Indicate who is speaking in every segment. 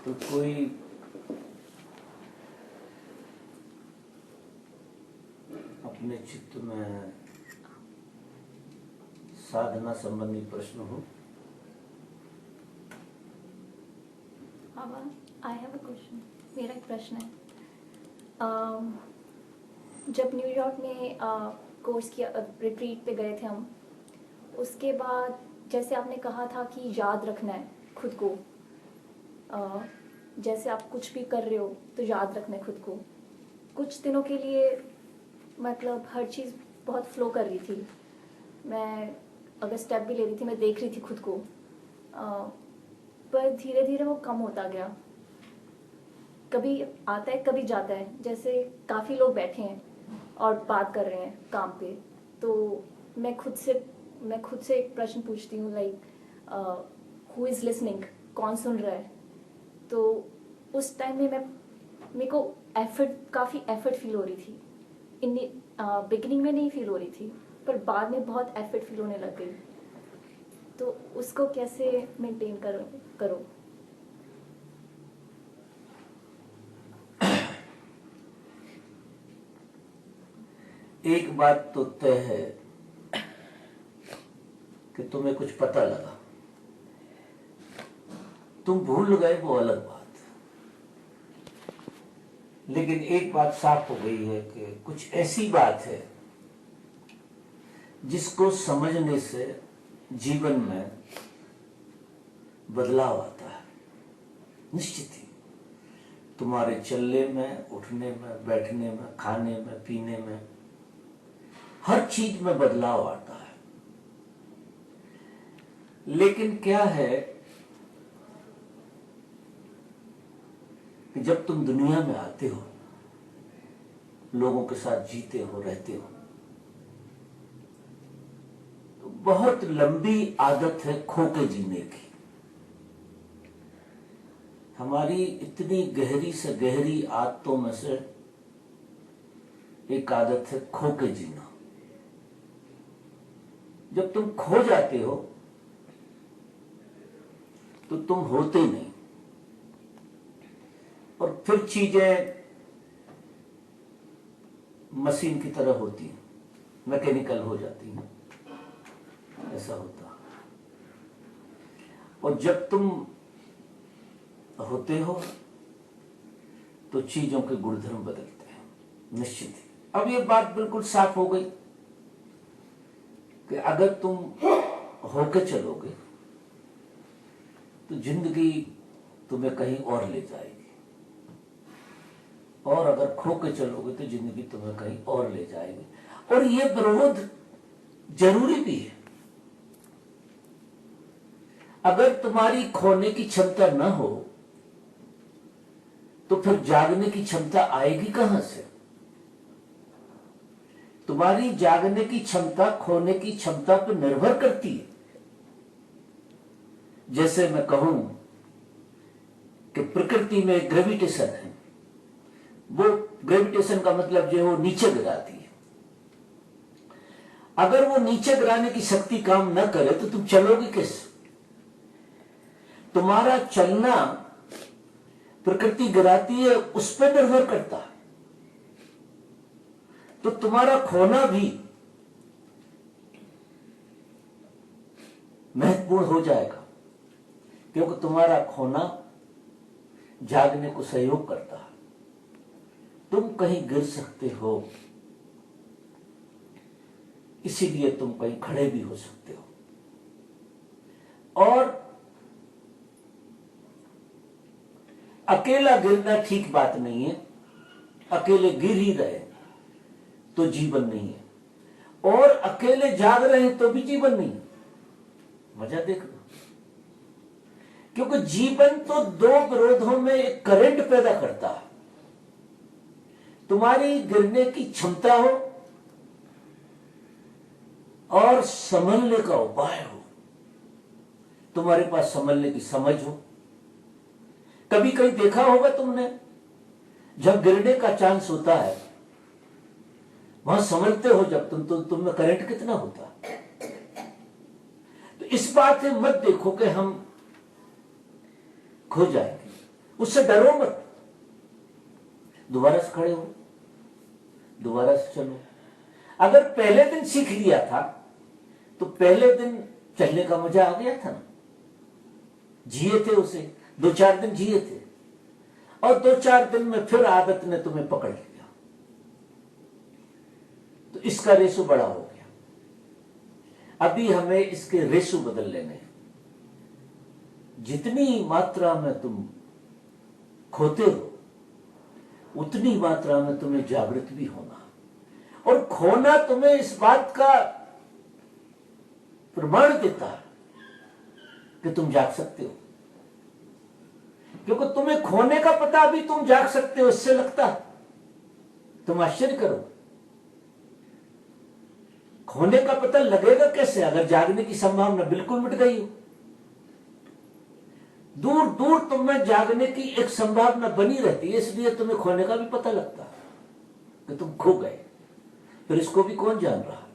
Speaker 1: तो कोई अपने चित्त में साधना संबंधी प्रश्न हो?
Speaker 2: I have a question. मेरा एक प्रश्न है। जब न्यूयॉर्क में कोर्स किया, रिट्रीट पे गए थे हम, उसके बाद जैसे आपने कहा था कि याद रखना है खुद को, जैसे आप कुछ भी कर रहे हो तो याद रखना है खुद को। कुछ दिनों के लिए मतलब हर चीज़ बहुत फ्लो कर रही थी, मैं अगर स्टेप भी ले रही थी मैं देख रही थी खुद को, पर धीरे धीरे वो कम होता गया। कभी आता है कभी जाता है। जैसे काफ़ी लोग बैठे हैं और बात कर रहे हैं काम पे, तो मैं खुद से एक प्रश्न पूछती हूँ, लाइक हु इज़ लिसनिंग, कौन सुन रहा है। तो उस टाइम में मेरे को काफ़ी एफर्ट फील हो रही थी। बिगिनिंग में नहीं फील हो रही थी, पर बाद में बहुत एफर्ट फील होने लग गई। तो उसको कैसे मेंटेन करो?
Speaker 1: एक बात तो तय है कि तुम्हें कुछ पता लगा, तुम भूल गए वो अलग बात, लेकिन एक बात साफ हो गई है कि कुछ ऐसी बात है जिसको समझने से जीवन में बदलाव आता है। निश्चित ही तुम्हारे चलने में, उठने में, बैठने में, खाने में, पीने में, हर चीज में बदलाव आता है। लेकिन क्या है कि जब तुम दुनिया में आते हो, लोगों के साथ जीते हो, रहते हो, तो बहुत लंबी आदत है खो के जीने की। हमारी इतनी गहरी से गहरी आदतों में से एक आदत है खो के जीना। जब तुम खो जाते हो तो तुम होते नहीं, और फिर चीजें मशीन की तरह होती हैं, मैकेनिकल हो जाती हैं, ऐसा होता। और जब तुम होते हो तो चीजों के गुणधर्म बदलते हैं। निश्चित ही अब ये बात बिल्कुल साफ हो गई कि अगर तुम होके चलोगे तो जिंदगी तुम्हें कहीं और ले जाएगी, और अगर खो के चलोगे तो जिंदगी तुम्हें कहीं और ले जाएगी। और ये विरोध जरूरी भी है। अगर तुम्हारी खोने की क्षमता न हो तो फिर जागने की क्षमता आएगी कहां से? तुम्हारी जागने की क्षमता खोने की क्षमता पर निर्भर करती है। जैसे मैं कहूं कि प्रकृति में ग्रेविटेशन है, वो ग्रेविटेशन का मतलब जो है वो नीचे गिराती है। अगर वो नीचे गिराने की शक्ति काम न करे तो तुम चलोगे कैसे? तुम्हारा चलना प्रकृति गिराती है उस पर निर्भर करता है। तो तुम्हारा खोना भी महत्वपूर्ण हो जाएगा, क्योंकि तुम्हारा खोना जागने को सहयोग करता है। तुम कहीं गिर सकते हो, इसीलिए तुम कहीं खड़े भी हो सकते हो। और अकेला गिरना ठीक बात नहीं है। अकेले गिर ही रहे तो जीवन नहीं है, और अकेले जाग रहे हैं तो भी जीवन नहीं है। मजा देख लो, क्योंकि जीवन तो दो विरोधों में एक करंट पैदा करता है। तुम्हारी गिरने की क्षमता हो और संभलने का उपाय हो, तुम्हारे पास संभलने की समझ हो। कभी कहीं देखा होगा तुमने, जब गिरने का चांस होता है वहां संभलते हो जब तुम में करंट कितना होता। तो इस बात से मत देखो कि हम खो जाएंगे, उससे डरो मत, दोबारा से खड़े हो, दोबारा से चलो। अगर पहले दिन सीख लिया था तो पहले दिन चलने का मजा आ गया था ना, जिए थे उसे, 2-4 दिन जिए थे, और 2-4 दिन में फिर आदत ने तुम्हें पकड़ लिया, तो इसका रेशो बड़ा हो गया। अभी हमें इसके रेशो बदल लेने हैं। जितनी मात्रा में तुम खोते हो उतनी मात्रा में तुम्हें जागृत भी होना, और खोना तुम्हें इस बात का प्रमाण देता है कि तुम जाग सकते हो, क्योंकि तुम्हें खोने का पता भी तुम जाग सकते हो इससे लगता है। तुम आश्चर्य करो, खोने का पता लगेगा कैसे अगर जागने की संभावना बिल्कुल मिट गई हो। दूर दूर तुम्हें जागने की एक संभावना बनी रहती है, इसलिए तुम्हें खोने का भी पता लगता है कि तुम खो गए। फिर इसको भी कौन जान रहा है?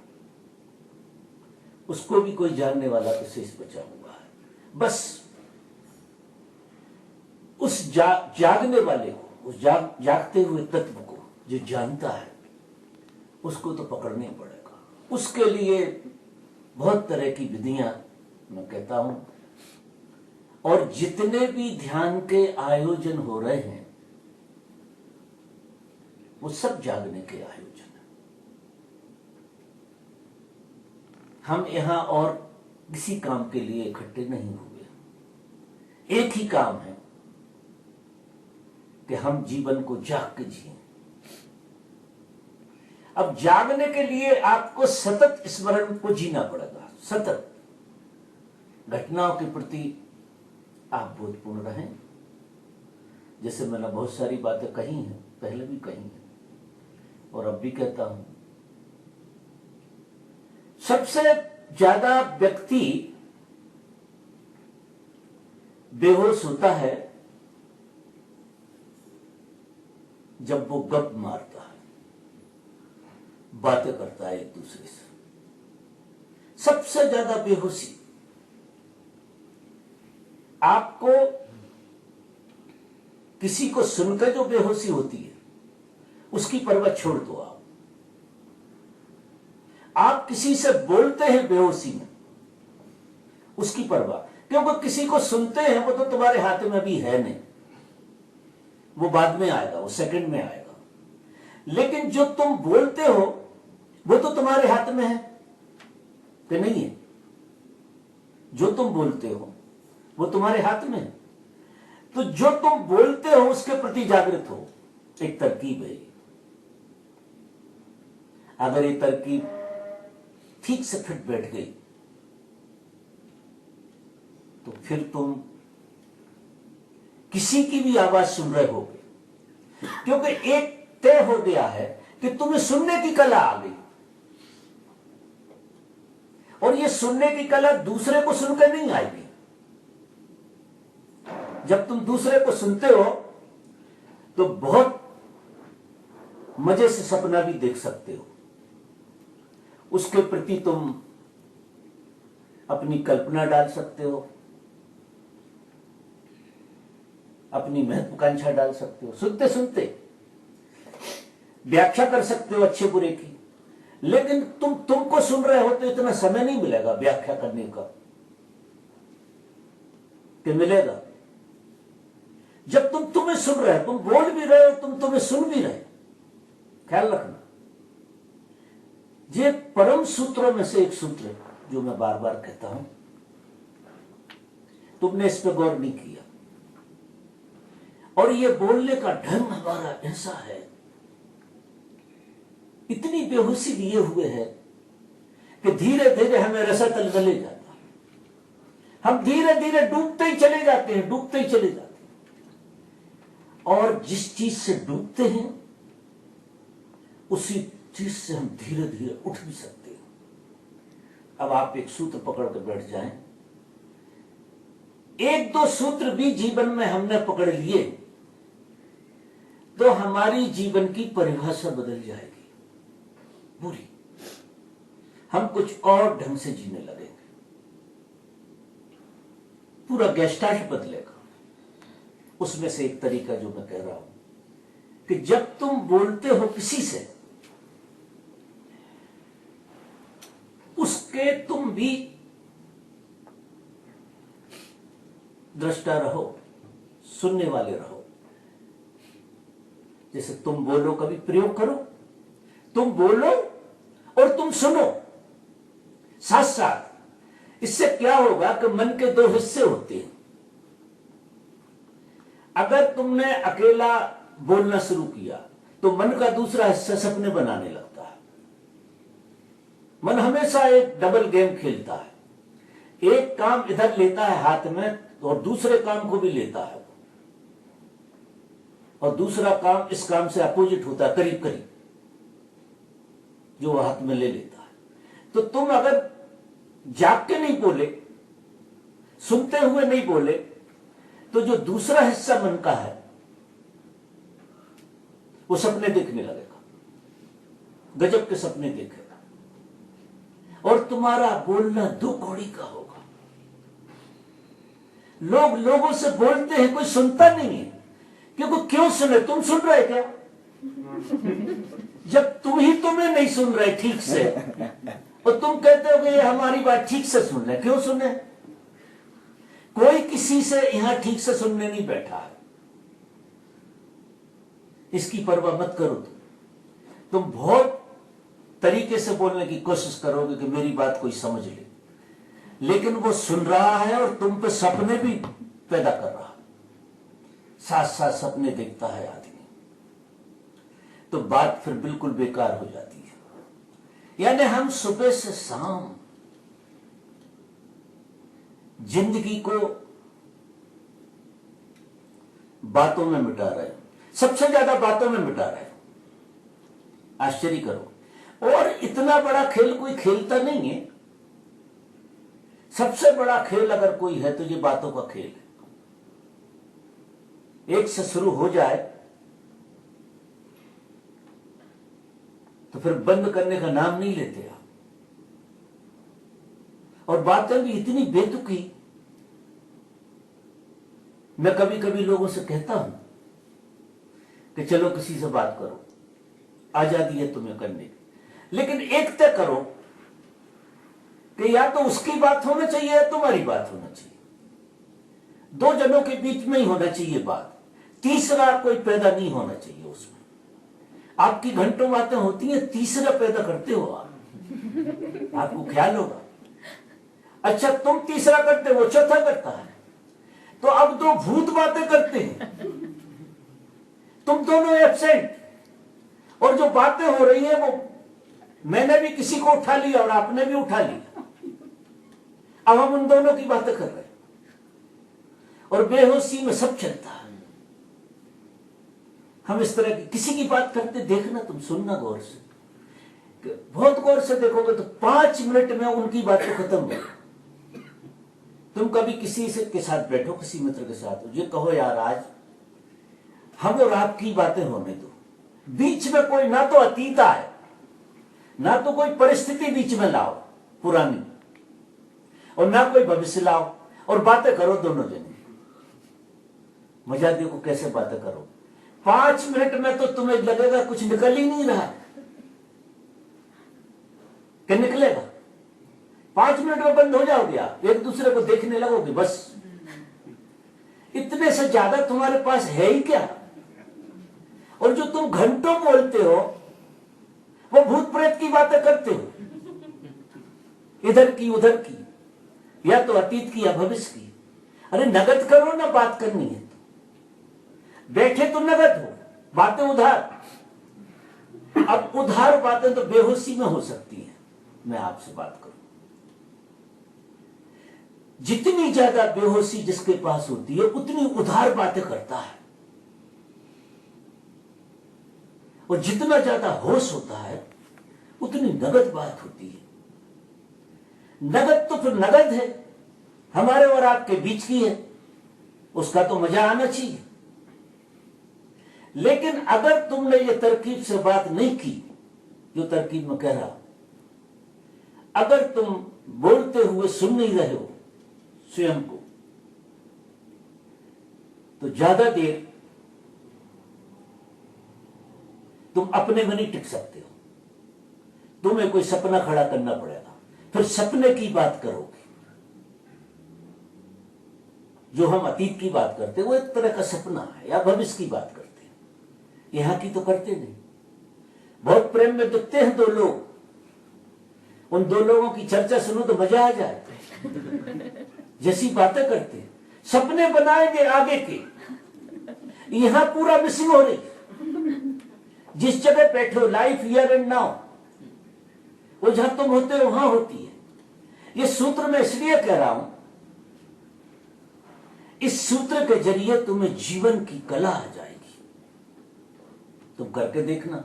Speaker 1: उसको भी कोई जानने वाला तो शेष बचा हुआ है। बस उस जागने वाले को, उस जागते हुए तत्व को जो जानता है, उसको तो पकड़ना ही पड़ेगा। उसके लिए बहुत तरह की विधियां मैं कहता हूं, और जितने भी ध्यान के आयोजन हो रहे हैं वो सब जागने के आयोजन है। हम यहां और किसी काम के लिए इकट्ठे नहीं हुए, एक ही काम है कि हम जीवन को जाग के जिए। अब जागने के लिए आपको सतत स्मरण को जीना पड़ेगा, सतत घटनाओं के प्रति आप बोधपूर्ण रहें। जैसे मैंने बहुत सारी बातें कही हैं, पहले भी कही हैं और अब भी कहता हूं। सबसे ज्यादा व्यक्ति बेहोश होता है जब वो गप मारता है, बातें करता है एक दूसरे से। सबसे ज्यादा बेहोशी आपको, किसी को सुनकर जो बेहोशी होती है उसकी परवाह छोड़ दो। आप किसी से बोलते हैं बेहोशी में, उसकी परवाह, क्योंकि किसी को सुनते हैं वो तो तुम्हारे हाथ में अभी है नहीं, वो बाद में आएगा, वो सेकंड में आएगा। लेकिन जो तुम बोलते हो वो तो तुम्हारे हाथ में है कि नहीं है? जो तुम बोलते हो वो तुम्हारे हाथ में है। तो जो तुम बोलते हो उसके प्रति जागृत हो। एक तरकीब है, अगर ये तरकीब ठीक से फिट बैठ गई तो फिर तुम किसी की भी आवाज सुन रहे होगे, क्योंकि एक तय हो गया है कि तुम्हें सुनने की कला आ गई, और ये सुनने की कला दूसरे को सुनकर नहीं आएगी। जब तुम दूसरे को सुनते हो तो बहुत मजे से सपना भी देख सकते हो, उसके प्रति तुम अपनी कल्पना डाल सकते हो, अपनी महत्वाकांक्षा डाल सकते हो, सुनते सुनते व्याख्या कर सकते हो अच्छे बुरे की। लेकिन तुमको सुन रहे हो तो इतना समय नहीं मिलेगा व्याख्या करने का, कि मिलेगा जब तुम्हें सुन रहे हो, तुम बोल भी रहे हो, तुम्हें सुन भी रहे। ख्याल रखना, ये परम सूत्रों में से एक सूत्र है जो मैं बार बार कहता हूं, तुमने इस पर गौर नहीं किया। और ये बोलने का ढंग हमारा ऐसा है, इतनी बेहोशी लिए हुए है कि धीरे धीरे हमें रसातल में ले जाता, हम धीरे धीरे डूबते ही चले जाते हैं, डूबते ही चले जाते हैं। और जिस चीज से डूबते हैं उसी चीज से हम धीरे धीरे उठ भी सकते हैं। अब आप एक सूत्र पकड़ कर बैठ जाएं, 1-2 सूत्र भी जीवन में हमने पकड़ लिए तो हमारी जीवन की परिभाषा बदल जाएगी पूरी, हम कुछ और ढंग से जीने लगेंगे, पूरा गेस्टाल्ट बदलेगा। उसमें से एक तरीका जो मैं कह रहा हूं कि जब तुम बोलते हो किसी से, उसके तुम भी दृष्टा रहो, सुनने वाले रहो। जैसे तुम बोलो, कभी प्रयोग करो, तुम बोलो और तुम सुनो साथ साथ। इससे क्या होगा कि मन के दो हिस्से होते हैं। अगर तुमने अकेला बोलना शुरू किया तो मन का दूसरा हिस्सा सपने बनाने लगता है। मन हमेशा एक डबल गेम खेलता है, एक काम इधर लेता है हाथ में और दूसरे काम को भी लेता है, और दूसरा काम इस काम से अपोजिट होता है, करीब करीब, जो वह हाथ में ले लेता है। तो तुम अगर जाग के नहीं बोले, सुनते हुए नहीं बोले, तो जो दूसरा हिस्सा मन का है वो सपने देखने लगेगा, गजब के सपने देखेगा, और तुम्हारा बोलना दो कौड़ी का होगा। लोग लोगों से बोलते हैं, कोई सुनता नहीं है, क्योंकि क्यों सुने? तुम सुन रहे क्या? जब तुम ही तुम्हें नहीं सुन रहे ठीक से, और तुम कहते हो कि ये हमारी बात ठीक से सुन ले, क्यों सुने? कोई किसी से यहां ठीक से सुनने नहीं बैठा है। इसकी परवाह मत करो। तुम बहुत तरीके से बोलने की कोशिश करोगे कि मेरी बात कोई समझ ले, लेकिन वो सुन रहा है और तुम पे सपने भी पैदा कर रहा है, साथ साथ सपने देखता है आदमी, तो बात फिर बिल्कुल बेकार हो जाती है। यानी हम सुबह से शाम जिंदगी को बातों में मिटा रहे हैं, सबसे ज्यादा बातों में मिटा रहे हैं। आश्चर्य करो। और इतना बड़ा खेल कोई खेलता नहीं है। सबसे बड़ा खेल अगर कोई है तो ये बातों का खेल है। एक से शुरू हो जाए तो फिर बंद करने का नाम नहीं लेते आप। और बातें भी इतनी बेतुकी। मैं कभी कभी लोगों से कहता हूं कि चलो किसी से बात करो, आजादी है तुम्हें करने की, लेकिन एक तय करो कि या तो उसकी बात होना चाहिए या तुम्हारी बात होना चाहिए। दो जनों के बीच में ही होना चाहिए बात, तीसरा कोई पैदा नहीं होना चाहिए उसमें। आपकी घंटों बातें होती हैं, तीसरा पैदा करते हो आप, आपको ख्याल होगा। अच्छा, तुम तीसरा करते हो, चौथा करता है, तो अब दो भूत बातें करते हैं, तुम दोनों एब्सेंट, और जो बातें हो रही हैं वो मैंने भी किसी को उठा लिया और आपने भी उठा लिया। अब हम उन दोनों की बातें कर रहे हैं और बेहोशी में सब चलता है। हम इस तरह की किसी की बात करते, देखना, तुम सुनना गौर से, बहुत गौर से देखोगे तो 5 मिनट में उनकी बात तो खत्म हो। तुम कभी किसी से के साथ बैठो, किसी मित्र के साथ, ये कहो यार आज हम और आपकी बातें होने दो, बीच में कोई ना तो अतीत आए ना तो कोई परिस्थिति बीच में लाओ पुरानी, और ना कोई भविष्य लाओ, और बातें करो दोनों जने। मजा देखो कैसे बातें करो। 5 मिनट में तो तुम्हें लगेगा कुछ निकल ही नहीं रहा, क्या निकलेगा? 5 मिनट में बंद हो जाओगे आप, एक दूसरे को देखने लगोगे, बस। इतने से ज्यादा तुम्हारे पास है ही क्या? और जो तुम घंटों बोलते हो वो भूत प्रेत की बातें करते हो, इधर की उधर की, या तो अतीत की या भविष्य की। अरे नगद करो ना, बात करनी है तो बैठे तो नगद हो, बातें उधार। अब उधार बातें तो बेहोशी में हो सकती है। मैं आपसे बात करूं, जितनी ज्यादा बेहोशी जिसके पास होती है उतनी उधार बातें करता है, और जितना ज्यादा होश होता है उतनी नगद बात होती है। नगद तो फिर नगद है, हमारे और आपके बीच की है, उसका तो मजा आना चाहिए। लेकिन अगर तुमने ये तरकीब से बात नहीं की, जो तरकीब मैं कह रहा हूं, अगर तुम बोलते हुए सुन नहीं रहे हो स्वयं को, तो ज्यादा देर तुम अपने में नहीं टिक सकते हो, तुम्हें कोई सपना खड़ा करना पड़ेगा, फिर सपने की बात करोगे। जो हम अतीत की बात करते हैं वो एक तरह का सपना है, या भविष्य की बात करते हैं, यहां की तो करते नहीं। बहुत प्रेम में दिखते हैं दो लोग, उन दो लोगों की चर्चा सुनो तो मजा आ जाए, जैसी बातें करते हैं, सपने बनाएंगे आगे के, यहां पूरा मिसिंग हो रही। जिस जगह बैठे हो, लाइफ हियर एंड नाउ, वो जहां तुम होते हो वहां होती है। ये सूत्र मैं इसलिए कह रहा हूं, इस सूत्र के जरिए तुम्हें जीवन की कला आ जाएगी। तुम करके देखना,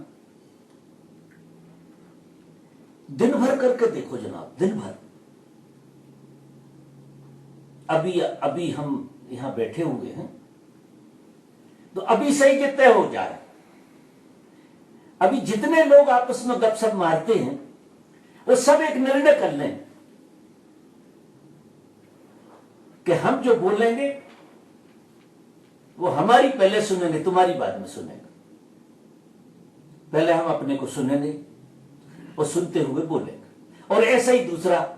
Speaker 1: दिन भर करके देखो जनाब, दिन भर। अभी हम यहां बैठे हुए हैं, तो अभी सही ये तय हो जाए। अभी जितने लोग आपस में गपशप मारते हैं, वो सब एक निर्णय कर लें कि हम जो बोलेंगे वो हमारी पहले सुनेंगे, तुम्हारी बाद में सुनेंगे। पहले हम अपने को सुनेंगे और सुनते हुए बोलेंगे। और ऐसा ही दूसरा,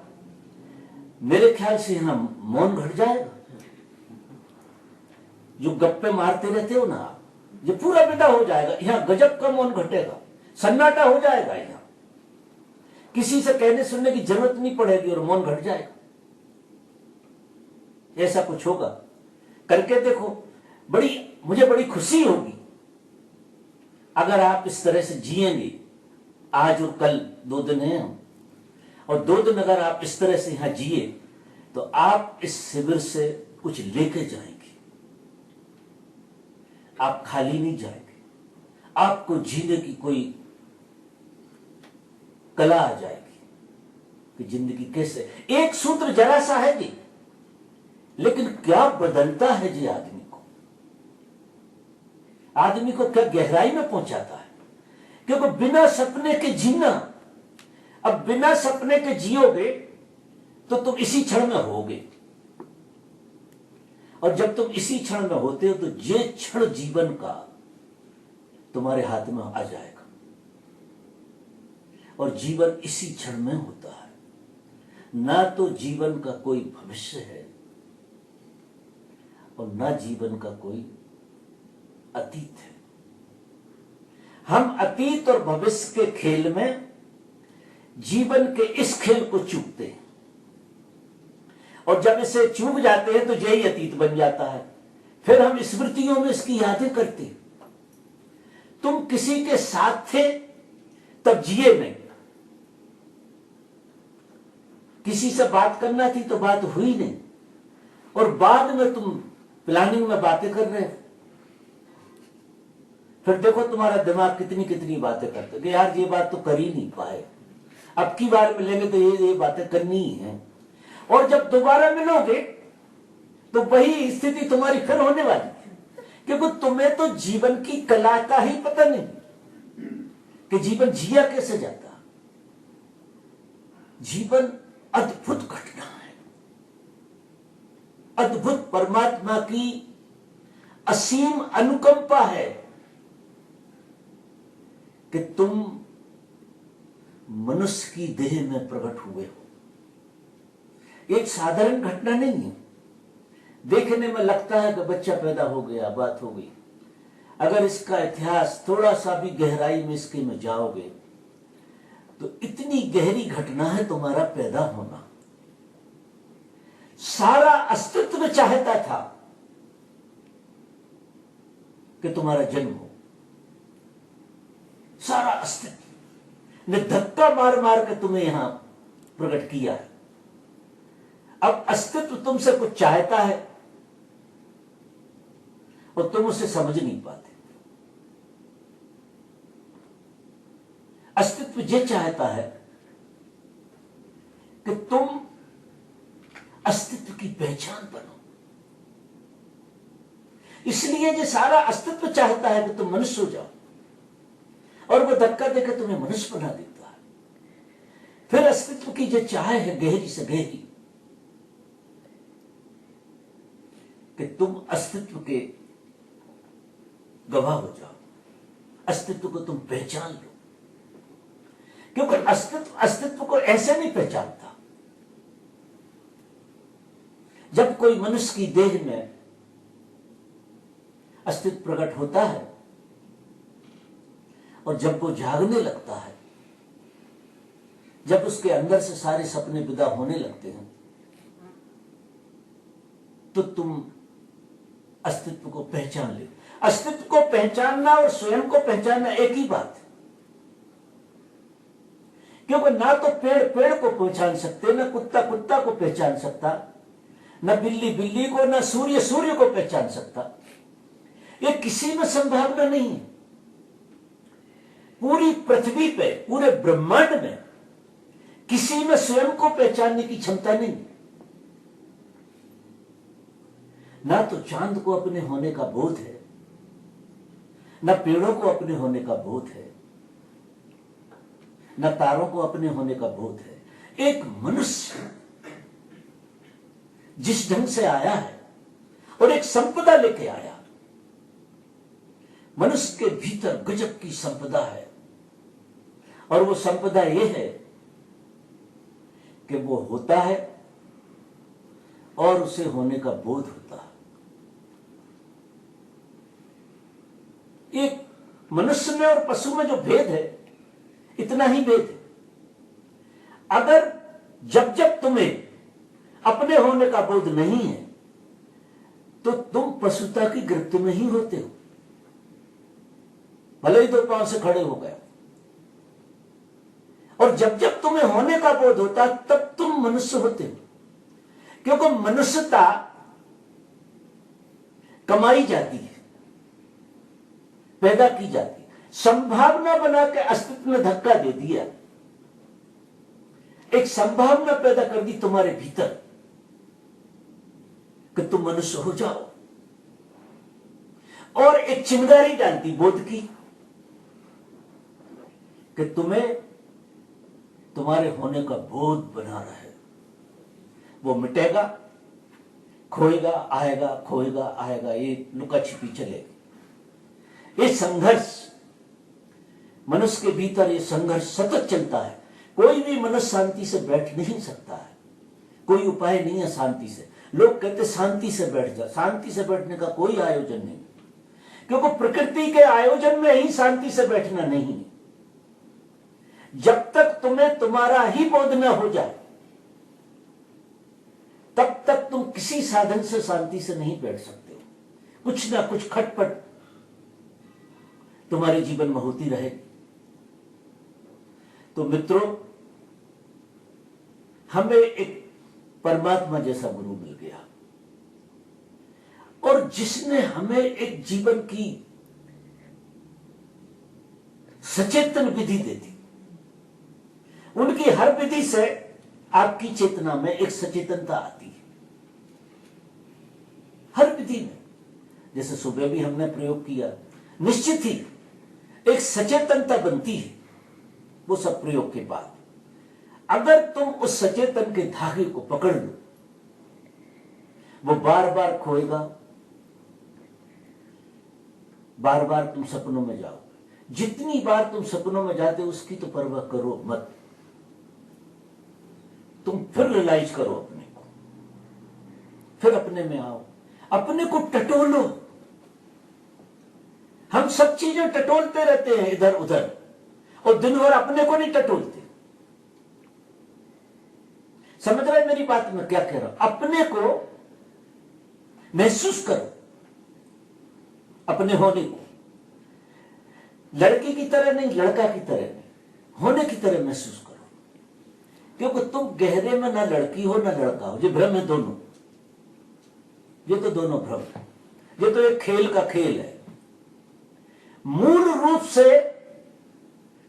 Speaker 1: मेरे ख्याल से यहां मौन घट जाएगा। जो गप्पे मारते रहते हो ना आप, ये पूरा विदा हो जाएगा। यहां गजब का मौन घटेगा, सन्नाटा हो जाएगा। यहां किसी से कहने सुनने की जरूरत नहीं पड़ेगी और मौन घट जाएगा। ऐसा कुछ होगा, करके देखो। मुझे बड़ी खुशी होगी अगर आप इस तरह से जिएंगे। आज और कल 2 दिन हैं हम, और 2 दिन अगर आप इस तरह से यहां जिए तो आप इस शिविर से कुछ लेके जाएंगे। आप खाली नहीं जाएंगे, आपको जीने की कोई कला आ जाएगी कि जिंदगी कैसे। एक सूत्र जरा सा है जी, लेकिन क्या बदलता है जी आदमी को क्या गहराई में पहुंचाता है। क्योंकि बिना सपने के जीना, अब बिना सपने के जियोगे तो तुम इसी क्षण में होगे, और जब तुम इसी क्षण में होते हो तो ये क्षण जीवन का तुम्हारे हाथ में आ जाएगा, और जीवन इसी क्षण में होता है। ना तो जीवन का कोई भविष्य है और ना जीवन का कोई अतीत है। हम अतीत और भविष्य के खेल में जीवन के इस खेल को चूकते हैं, और जब इसे चूक जाते हैं तो यही अतीत बन जाता है। फिर हम स्मृतियों में इसकी यादें करते हैं। तुम किसी के साथ थे तब जिए नहीं, किसी से बात करना थी तो बात हुई नहीं, और बाद में तुम प्लानिंग में बातें कर रहे हो। फिर देखो तुम्हारा दिमाग कितनी कितनी बातें करते कि यार ये बात तो कर ही नहीं पाए, अब की बार मिलेंगे तो ये बातें करनी ही है। और जब दोबारा मिलोगे तो वही स्थिति तुम्हारी फिर होने वाली है, क्योंकि तुम्हें तो जीवन की कला का ही पता नहीं कि जीवन जिया कैसे जाता। जीवन अद्भुत घटना है, अद्भुत परमात्मा की असीम अनुकंपा है कि तुम मनुष्य की देह में प्रकट हुए हो। एक साधारण घटना नहीं है। देखने में लगता है कि बच्चा पैदा हो गया, बात हो गई। अगर इसका इतिहास थोड़ा सा भी गहराई में इसके में जाओगे तो इतनी गहरी घटना है तुम्हारा पैदा होना। सारा अस्तित्व चाहता था कि तुम्हारा जन्म हो, सारा अस्तित्व ने धक्का मार मार के तुम्हें यहां प्रकट किया है। अब अस्तित्व तुमसे कुछ चाहता है और तुम उसे समझ नहीं पाते। अस्तित्व ये चाहता है कि तुम अस्तित्व की पहचान बनो। इसलिए ये सारा अस्तित्व चाहता है कि तुम मनुष्य हो जाओ, और वो धक्का देकर तुम्हें मनुष्य बना देता है। फिर अस्तित्व की जो चाह है गहरी से गहरी कि तुम अस्तित्व के गवाह हो जाओ, अस्तित्व को तुम पहचान लो। क्योंकि अस्तित्व को ऐसे नहीं पहचानता। जब कोई मनुष्य की देह में अस्तित्व प्रकट होता है और जब वो जागने लगता है, जब उसके अंदर से सारे सपने विदा होने लगते हैं, तो तुम अस्तित्व को पहचान ले। अस्तित्व को पहचानना और स्वयं को पहचानना एक ही बात है। क्योंकि ना तो पेड़ पेड़ को पहचान सकते, ना कुत्ता कुत्ता को पहचान सकता, ना बिल्ली बिल्ली को, ना सूर्य सूर्य को पहचान सकता। ये किसी में संभावना नहीं है। पूरी पृथ्वी पे, पूरे ब्रह्मांड में किसी में स्वयं को पहचानने की क्षमता नहीं। ना तो चांद को अपने होने का बोध है, ना पेड़ों को अपने होने का बोध है, न तारों को अपने होने का बोध है। एक मनुष्य जिस ढंग से आया है और एक संपदा लेके आया, मनुष्य के भीतर गजब की संपदा है, और वो संपदा ये है कि वो होता है और उसे होने का बोध होता है। एक मनुष्य में और पशु में जो भेद है, इतना ही भेद है। अगर जब जब तुम्हें अपने होने का बोध नहीं है, तो तुम पशुता की गिरफ्त में ही होते हो। भले ही दो पांव से खड़े हो गए, और जब जब तुम्हें होने का बोध होता, तब तुम मनुष्य होते हो। क्योंकि मनुष्यता कमाई जाती है, पैदा की जाती है। संभावना बना के अस्तित्व में धक्का दे दिया, एक संभावना पैदा कर दी तुम्हारे भीतर कि तुम मनुष्य हो जाओ, और एक चिंगारी डालती बोध की कि तुम्हें तुम्हारे होने का बोध बना रहे। वो मिटेगा, खोएगा, आएगा, खोएगा, आएगा, ये लुका छिपी चलेगी। ये संघर्ष मनुष्य के भीतर, ये संघर्ष सतत चलता है। कोई भी मनुष्य शांति से बैठ नहीं सकता है, कोई उपाय नहीं है शांति से। लोग कहते शांति से बैठ जा, शांति से बैठने का कोई आयोजन नहीं, क्योंकि प्रकृति के आयोजन में ही शांति से बैठना नहीं है। जब तक तुम्हें तुम्हारा ही बोध न हो जाए, तब तक तुम किसी साधन से शांति से नहीं बैठ सकते हो। कुछ ना कुछ खटपट तुम्हारे जीवन में होती रहेगी। तो मित्रों, हमें एक परमात्मा जैसा गुरु मिल गया, और जिसने हमें एक जीवन की सचेतन विधि दे दी। उनकी हर विधि से आपकी चेतना में एक सचेतनता आती है, हर विधि में। जैसे सुबह भी हमने प्रयोग किया, निश्चित ही एक सचेतनता बनती है वो सब प्रयोग के बाद। अगर तुम उस सचेतन के धागे को पकड़ लो, वो बार बार खोएगा, बार बार तुम सपनों में जाओगे। जितनी बार तुम सपनों में जाते हो, उसकी तो परवाह करो मत। तुम फिर रियलाइज करो अपने को, फिर अपने में आओ, अपने को टटोलो। हम सब चीजें टटोलते रहते हैं इधर उधर, और दिन भर अपने को नहीं टटोलते। समझ रहे मेरी बात में क्या कह रहा हूं? अपने को महसूस करो, अपने होने को। लड़की की तरह नहीं, लड़का की तरह नहीं, होने की तरह महसूस करो। क्योंकि तुम गहरे में ना लड़की हो ना लड़का हो, ये भ्रम है दोनों। ये तो दोनों भ्रम है, ये तो एक खेल का खेल है। मूल रूप से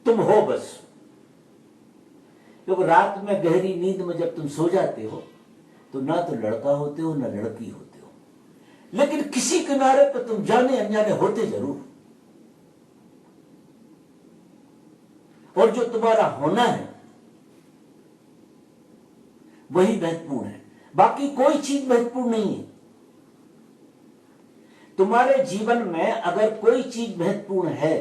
Speaker 1: तुम हो बस। क्योंकि रात में गहरी नींद में जब तुम सो जाते हो, तो ना तो लड़का होते हो ना लड़की होते हो, लेकिन किसी किनारे पर तुम जाने अनजाने होते जरूर। और जो तुम्हारा होना है वही महत्वपूर्ण है, बाकी कोई चीज महत्वपूर्ण नहीं है। तुम्हारे जीवन में अगर कोई चीज महत्वपूर्ण है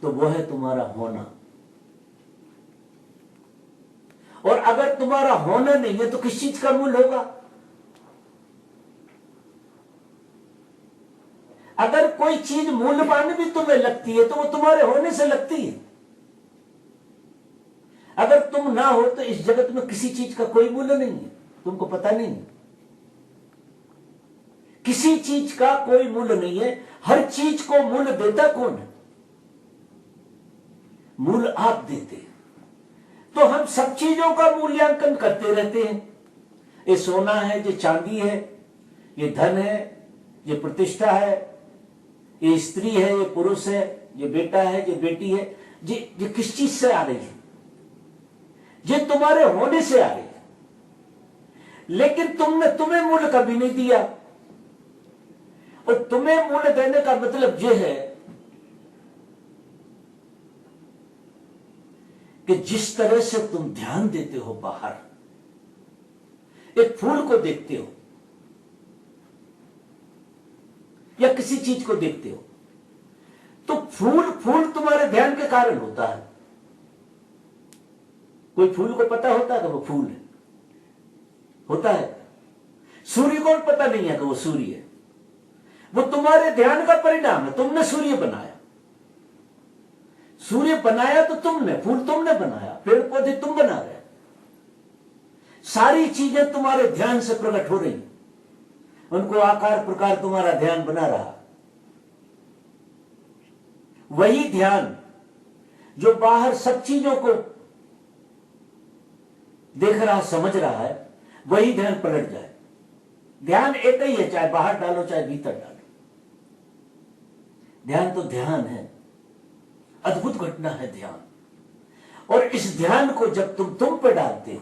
Speaker 1: तो वो है तुम्हारा होना। और अगर तुम्हारा होना नहीं है तो किस चीज का मूल्य होगा? अगर कोई चीज मूल्यवान भी तुम्हें लगती है तो वो तुम्हारे होने से लगती है। अगर तुम ना हो तो इस जगत में किसी चीज का कोई मूल्य नहीं है, तुमको पता नहीं है। किसी चीज का कोई मूल्य नहीं है। हर चीज को मूल्य देता कौन है? मूल्य आप देते हैं। तो हम सब चीजों का मूल्यांकन करते रहते हैं। ये सोना है, ये चांदी है, ये धन है, ये प्रतिष्ठा है, ये स्त्री है, ये पुरुष है, ये बेटा है, ये बेटी है। ये किस चीज से आ रही है? ये तुम्हारे होने से आ रही है। लेकिन तुम्हें मूल्य कभी नहीं दिया। और तुम्हें मूल्य देने का मतलब यह है कि जिस तरह से तुम ध्यान देते हो बाहर, एक फूल को देखते हो या किसी चीज को देखते हो, तो फूल तुम्हारे ध्यान के कारण होता है। कोई फूल को पता होता है कि वो फूल है? होता है? सूर्य को पता नहीं है कि वो सूर्य है। वो तुम्हारे ध्यान का परिणाम है। तुमने सूर्य बनाया। सूर्य बनाया तो तुमने, फूल तुमने बनाया, पेड़ पौधे तुम बना रहे। सारी चीजें तुम्हारे ध्यान से प्रकट हो रही, उनको आकार प्रकार तुम्हारा ध्यान बना रहा। वही ध्यान जो बाहर सब चीजों को देख रहा, समझ रहा है, वही ध्यान पलट जाए। ध्यान एक ही है, चाहे बाहर डालो चाहे भीतर डालो। ध्यान तो ध्यान है, अद्भुत घटना है ध्यान। और इस ध्यान को जब तुम पे डालते हो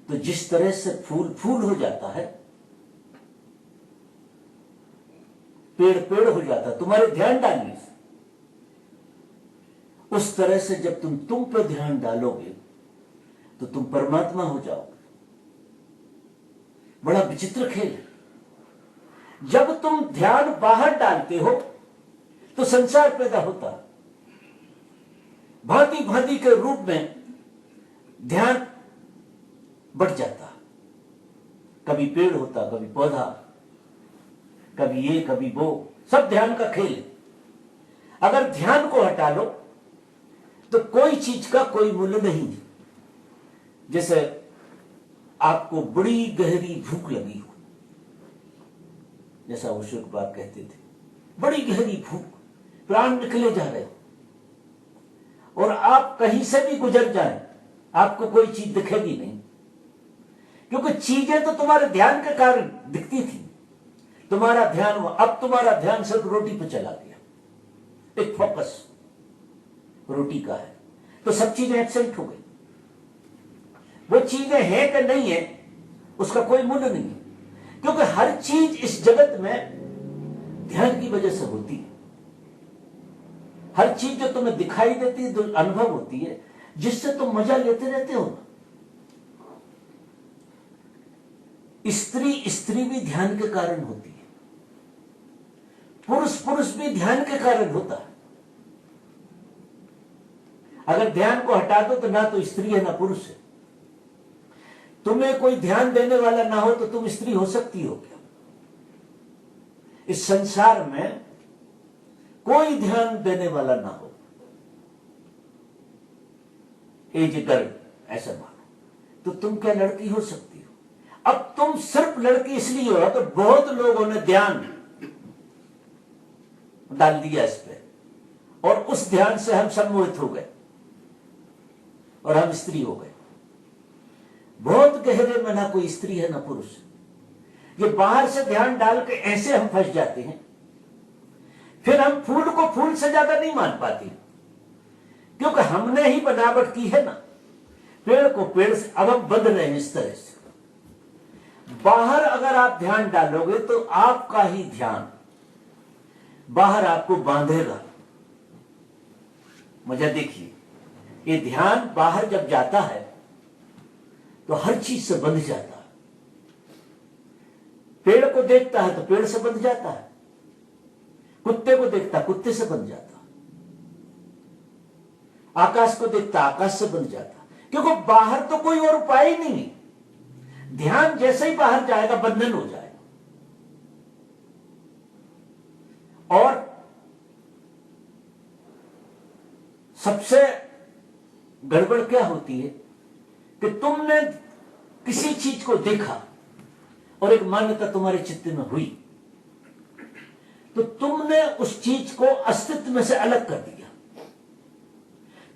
Speaker 1: तो जिस तरह से फूल हो जाता है, पेड़ हो जाता है तुम्हारे ध्यान डालने से, उस तरह से जब तुम पे ध्यान डालोगे तो तुम परमात्मा हो जाओगे। बड़ा विचित्र खेल है। जब तुम ध्यान बाहर डालते हो तो संसार पैदा होता। भांति भांति के रूप में ध्यान बढ़ जाता। कभी पेड़ होता, कभी पौधा, कभी ये कभी वो, सब ध्यान का खेल है। अगर ध्यान को हटा लो तो कोई चीज का कोई मूल्य नहीं। जैसे आपको बड़ी गहरी भूख लगी हो, जैसा वो शुभ बात कहते थे, बड़ी गहरी भूख, प्राण निकले जा रहे हो और आप कहीं से भी गुजर जाएं, आपको कोई चीज दिखेगी नहीं, क्योंकि चीजें तो तुम्हारे ध्यान के कारण दिखती थी। तुम्हारा ध्यान, अब तुम्हारा ध्यान सिर्फ रोटी पर चला गया, एक फोकस रोटी का है, तो सब चीजें एब्सेंट हो गई। वो चीजें हैं कि नहीं है उसका कोई मूल्य नहीं है, क्योंकि हर चीज इस जगत में ध्यान की वजह से होती है। हर चीज जो तुम्हें दिखाई देती है, जो अनुभव होती है, जिससे तुम मजा लेते रहते हो। स्त्री भी ध्यान के कारण होती है, पुरुष भी ध्यान के कारण होता है। अगर ध्यान को हटा दो तो ना तो स्त्री है ना पुरुष है। तुम्हें कोई ध्यान देने वाला ना हो तो तुम स्त्री हो सकती हो क्या? इस संसार में कोई ध्यान देने वाला ना हो, एज गर्ल ऐसा मानो, तो तुम क्या लड़की हो सकती हो? अब तुम सिर्फ लड़की इसलिए हो तो बहुत लोगों ने ध्यान डाल दिया इस पे, और उस ध्यान से हम सम्मोहित हो गए और हम स्त्री हो गए। बहुत गहरे में ना कोई स्त्री है ना पुरुष। ये बाहर से ध्यान डाल के ऐसे हम फंस जाते हैं, फिर हम फूल को फूल से ज्यादा नहीं मान पाते, क्योंकि हमने ही बनावट की है ना, पेड़ को पेड़ से। अब हम बंध रहे हैं इस तरह से। बाहर अगर आप ध्यान डालोगे तो आपका ही ध्यान बाहर आपको बांधेगा। मजा देखिए, ये ध्यान बाहर जब जाता है तो हर चीज से बंध जाता है। पेड़ को देखता है तो पेड़ से बंध जाता है, कुत्ते को देखता कुत्ते से बंध जाता, आकाश को देखता आकाश से बंध जाता, क्योंकि बाहर तो कोई और उपाय ही नहीं है। ध्यान जैसे ही बाहर जाएगा बंधन हो जाएगा। और सबसे गड़बड़ क्या होती है कि तुमने किसी चीज को देखा और एक मान्यता तुम्हारे चित्त में हुई, तो तुमने उस चीज को अस्तित्व में से अलग कर दिया।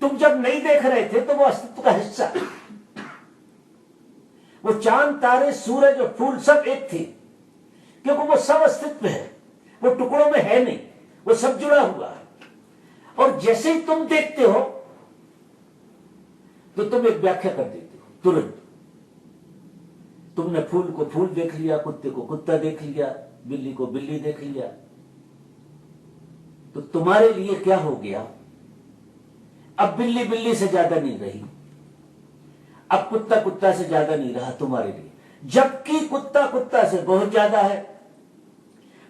Speaker 1: तुम जब नहीं देख रहे थे तो वो अस्तित्व का हिस्सा, वो चांद तारे सूरज और फूल सब एक थे, क्योंकि वो सब अस्तित्व है, वो टुकड़ों में है नहीं, वो सब जुड़ा हुआ है। और जैसे ही तुम देखते हो तो तुम एक व्याख्या कर देते हो तुरंत। तुमने फूल को फूल देख लिया, कुत्ते को कुत्ता देख लिया, बिल्ली को बिल्ली देख लिया, तो तुम्हारे लिए क्या हो गया? अब बिल्ली बिल्ली से ज्यादा नहीं रही, अब कुत्ता कुत्ता से ज्यादा नहीं रहा तुम्हारे लिए, जबकि कुत्ता कुत्ता से बहुत ज्यादा है,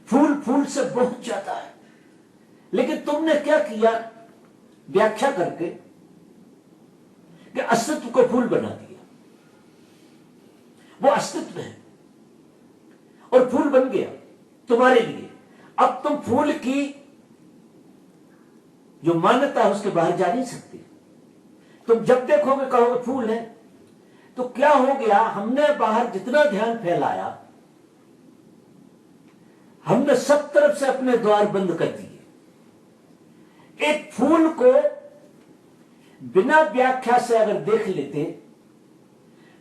Speaker 1: फूल फूल से बहुत ज्यादा है। लेकिन तुमने क्या किया? व्याख्या करके कि अस्तित्व को फूल बना दिया। वो अस्तित्व है और फूल बन गया तुम्हारे लिए। अब तुम फूल की जो मान्यता है उसके बाहर जा नहीं सकते। तुम जब देखोगे कहोगे फूल है, तो क्या हो गया? हमने बाहर जितना ध्यान फैलाया, हमने सब तरफ से अपने द्वार बंद कर दिए। एक फूल को बिना व्याख्या से अगर देख लेते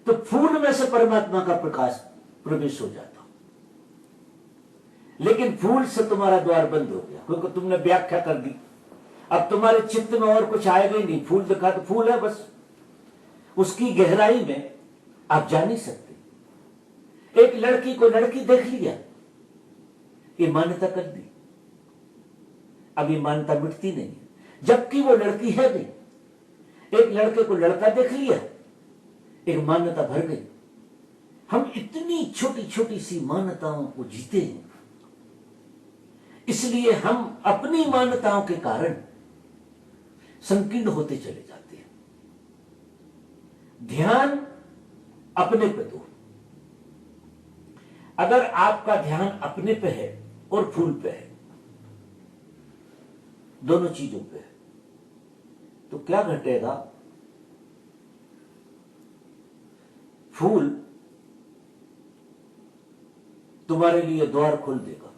Speaker 1: तो फूल में से परमात्मा का प्रकाश प्रवेश हो जाता, लेकिन फूल से तुम्हारा द्वार बंद हो गया क्योंकि तुमने व्याख्या कर दी। अब तुम्हारे चित्त में और कुछ आएगा ही नहीं। फूल दिखा तो फूल है बस, उसकी गहराई में आप जा नहीं सकते। एक लड़की को लड़की देख लिया, ये मान्यता कर दी, अब ये मान्यता मिटती नहीं है, जबकि वो लड़की है नहीं। एक लड़के को लड़का देख लिया, एक मान्यता भर गई। हम इतनी छोटी छोटी सी मान्यताओं को जीते हैं, इसलिए हम अपनी मान्यताओं के कारण संकीर्ण होते चले जाते हैं। ध्यान अपने पे दो। अगर आपका ध्यान अपने पे है और फूल पे है, दोनों चीजों पे है, तो क्या घटेगा? फूल तुम्हारे लिए द्वार खोल देगा।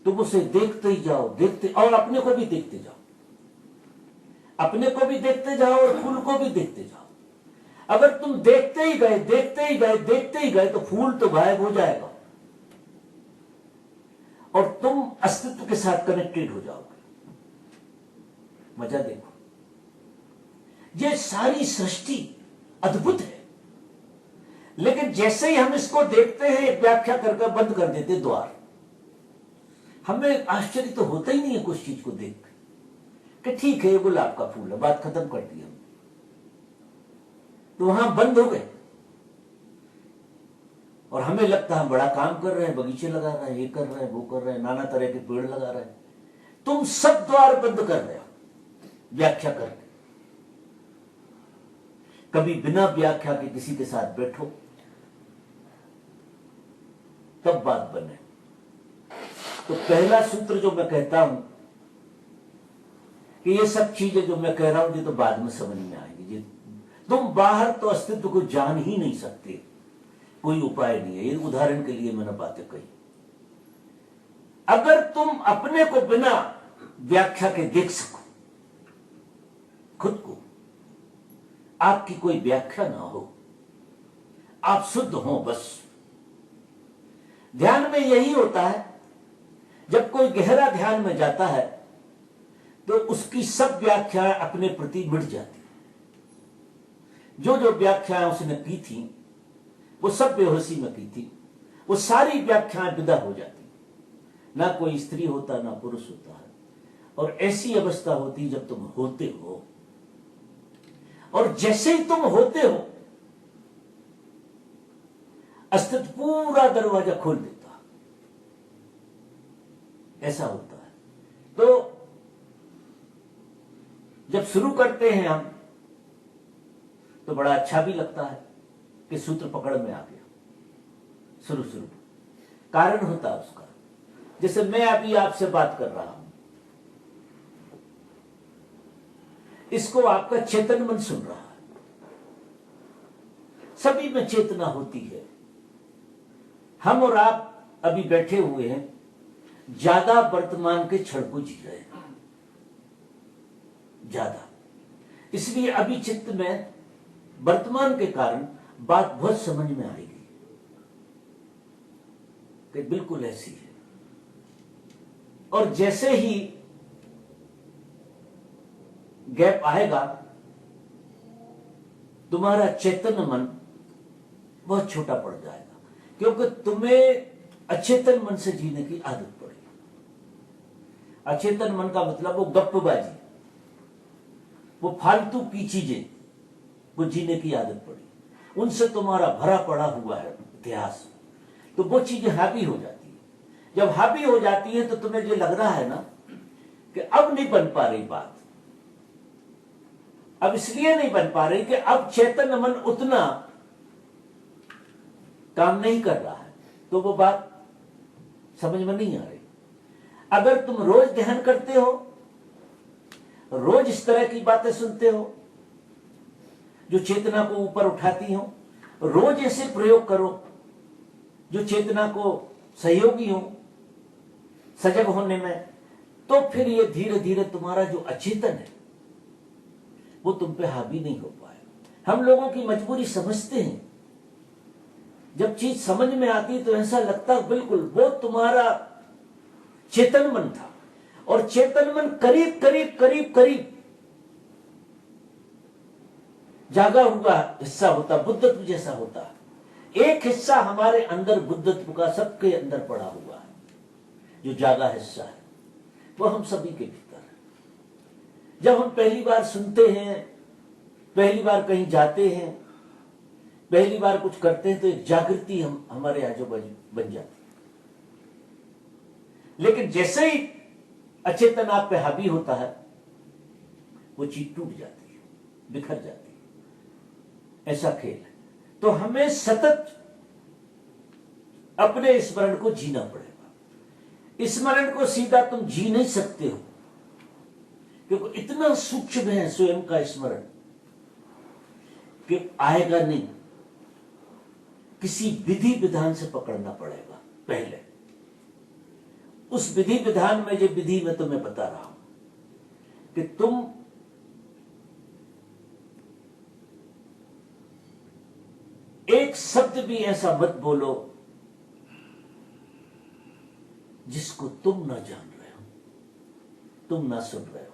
Speaker 1: तुम उसे देखते ही जाओ, देखते, और अपने को भी देखते जाओ, अपने को भी देखते जाओ और फूल को भी देखते जाओ। अगर तुम देखते ही गए, देखते ही गए, देखते ही गए, तो फूल तो गायब हो जाएगा और तुम अस्तित्व के साथ कनेक्टेड हो जाओगे। मजा देखो, ये सारी सृष्टि अद्भुत है, लेकिन जैसे ही हम इसको देखते हैं एक व्याख्या करके बंद कर देते द्वार। हमें आश्चर्य तो होता ही नहीं है कुछ चीज को देख के, ठीक है ये गुलाब का फूल है, बात खत्म कर दी हम, तो वहां बंद हो गए। और हमें लगता है हम बड़ा काम कर रहे हैं, बगीचे लगा रहे हैं, ये कर रहे हैं, वो कर रहे हैं, नाना तरह के पेड़ लगा रहे हैं। तुम सब द्वार बंद कर रहे हो व्याख्या करके। कभी बिना व्याख्या के किसी के साथ बैठो, तब बात बने। तो पहला सूत्र जो मैं कहता हूं कि ये सब चीजें जो मैं कह रहा हूं ये तो बाद में समझ में आएगी। ये तुम बाहर तो अस्तित्व को जान ही नहीं सकते, कोई उपाय नहीं है। ये उदाहरण के लिए मैंने बातें कही। अगर तुम अपने को बिना व्याख्या के देख सको, खुद को, आपकी कोई व्याख्या ना हो, आप शुद्ध हो बस। ध्यान में यही होता है, जब कोई गहरा ध्यान में जाता है तो उसकी सब व्याख्याएं अपने प्रति मिट जाती। जो जो व्याख्याएं उसने की थी वो सब बेहोशी में की थी, वो सारी व्याख्याएं विदा हो जाती। ना कोई स्त्री होता ना पुरुष होता है, और ऐसी अवस्था होती जब तुम होते हो। और जैसे ही तुम होते हो, अस्तित्व पूरा दरवाजा खोल देता। ऐसा होता है। तो जब शुरू करते हैं हम तो बड़ा अच्छा भी लगता है कि सूत्र पकड़ में आ गया। शुरू कारण होता है उसका। जैसे मैं अभी आपसे बात कर रहा हूं, इसको आपका चेतन मन सुन रहा है। सभी में चेतना होती है। हम और आप अभी बैठे हुए हैं, ज्यादा वर्तमान के क्षण को जी रहे हैं, ज्यादा। इसलिए अभी चित्त में वर्तमान के कारण बात बहुत समझ में आएगी कि बिल्कुल ऐसी है। और जैसे ही गैप आएगा, तुम्हारा चेतन मन बहुत छोटा पड़ जाएगा, क्योंकि तुम्हें अचेतन मन से जीने की आदत पड़ी। अचेतन मन का मतलब वो गप्पबाजी, वो फालतू की चीजें, वो जीने की आदत पड़ी। उनसे तुम्हारा भरा पड़ा हुआ है इतिहास। तो वो चीजें हावी हो जाती है। जब हावी हो जाती है तो तुम्हें जो लग रहा है ना कि अब नहीं बन पा रही बात, अब इसलिए नहीं बन पा रही कि अब चेतन मन उतना काम नहीं कर रहा है, तो वो बात समझ में नहीं आ रही। अगर तुम रोज ध्यान करते हो, रोज इस तरह की बातें सुनते हो जो चेतना को ऊपर उठाती हो, रोज ऐसे प्रयोग करो जो चेतना को सहयोगी हो सजग होने में, तो फिर ये धीरे धीरे तुम्हारा जो अचेतन है वो तुम पे हावी नहीं हो पाएगा। हम लोगों की मजबूरी समझते हैं। जब चीज समझ में आती तो ऐसा लगता बिल्कुल वो तुम्हारा चेतन मन था, और चेतन मन करीब करीब करीब करीब जागा हुआ हिस्सा होता, बुद्धत्व जैसा होता। एक हिस्सा हमारे अंदर बुद्धत्व का सबके अंदर पड़ा हुआ है, जो जागा हिस्सा है वो हम सभी के भीतर है। जब हम पहली बार सुनते हैं, पहली बार कहीं जाते हैं, पहली बार कुछ करते हैं, तो एक जागृति हम हमारे आजू बाजू बन जाती है। लेकिन जैसे ही अचेतन आप पे हावी होता है, वो चीज टूट जाती है, बिखर जाती है। ऐसा खेल है। तो हमें सतत अपने स्मरण को जीना पड़ेगा। स्मरण को सीधा तुम जी नहीं सकते हो, क्योंकि इतना सूक्ष्म है स्वयं का स्मरण कि आएगा नहीं। किसी विधि विधान से पकड़ना पड़ेगा पहले। उस विधि विधान में, जो विधि मैं तुम्हें बता रहा हूं, कि तुम एक शब्द भी ऐसा मत बोलो जिसको तुम ना जान रहे हो, तुम ना सुन रहे हो।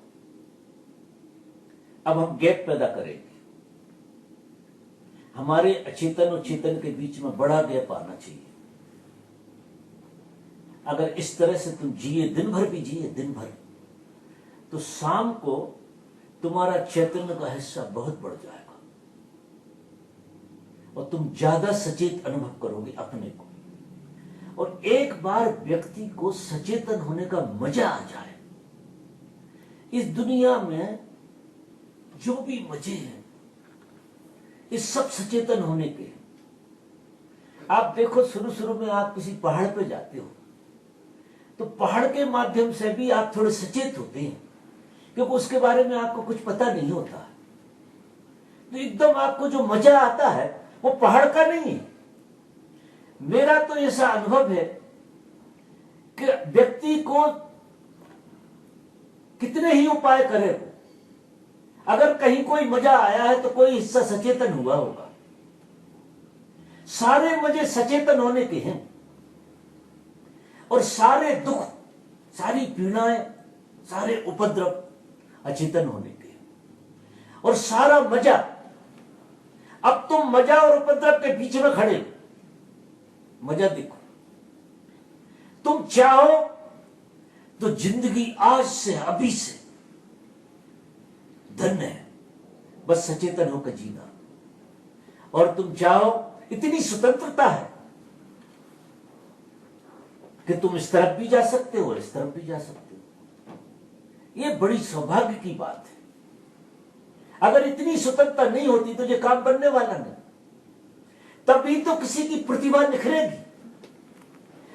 Speaker 1: अब हम गैप पैदा करेंगे। हमारे अचेतन और चेतन के बीच में बड़ा गैप आना चाहिए। अगर इस तरह से तुम जिए, दिन भर भी जिए, दिन भर, तो शाम को तुम्हारा चैतन्य का हिस्सा बहुत बढ़ जाएगा और तुम ज्यादा सचेत अनुभव करोगे अपने को। और एक बार व्यक्ति को सचेतन होने का मजा आ जाए, इस दुनिया में जो भी मजे हैं, इस सब सचेतन होने के। आप देखो, शुरू शुरू में आप किसी पहाड़ पे जाते हो तो पहाड़ के माध्यम से भी आप थोड़े सचेत होते हैं, क्योंकि उसके बारे में आपको कुछ पता नहीं होता। तो एकदम आपको जो मजा आता है वो पहाड़ का नहीं है। मेरा तो ऐसा अनुभव है कि व्यक्ति को कितने ही उपाय करे, अगर कहीं कोई मजा आया है तो कोई हिस्सा सचेतन हुआ होगा। सारे मजे सचेतन होने के हैं, और सारे दुख, सारी पीड़ाएं, सारे उपद्रव अचेतन होने के हैं। और सारा मजा, अब तुम मजा और उपद्रव के बीच में खड़े, मजा देखो। तुम चाहो तो जिंदगी आज से, अभी से धन्य है, बस सचेतन होकर जीना। और तुम चाहो, इतनी स्वतंत्रता है कि तुम इस तरफ भी जा सकते हो, इस तरफ भी जा सकते हो। ये बड़ी सौभाग्य की बात है। अगर इतनी स्वतंत्रता नहीं होती तो ये काम बनने वाला नहीं, तभी तो किसी की प्रतिभा निखरेगी।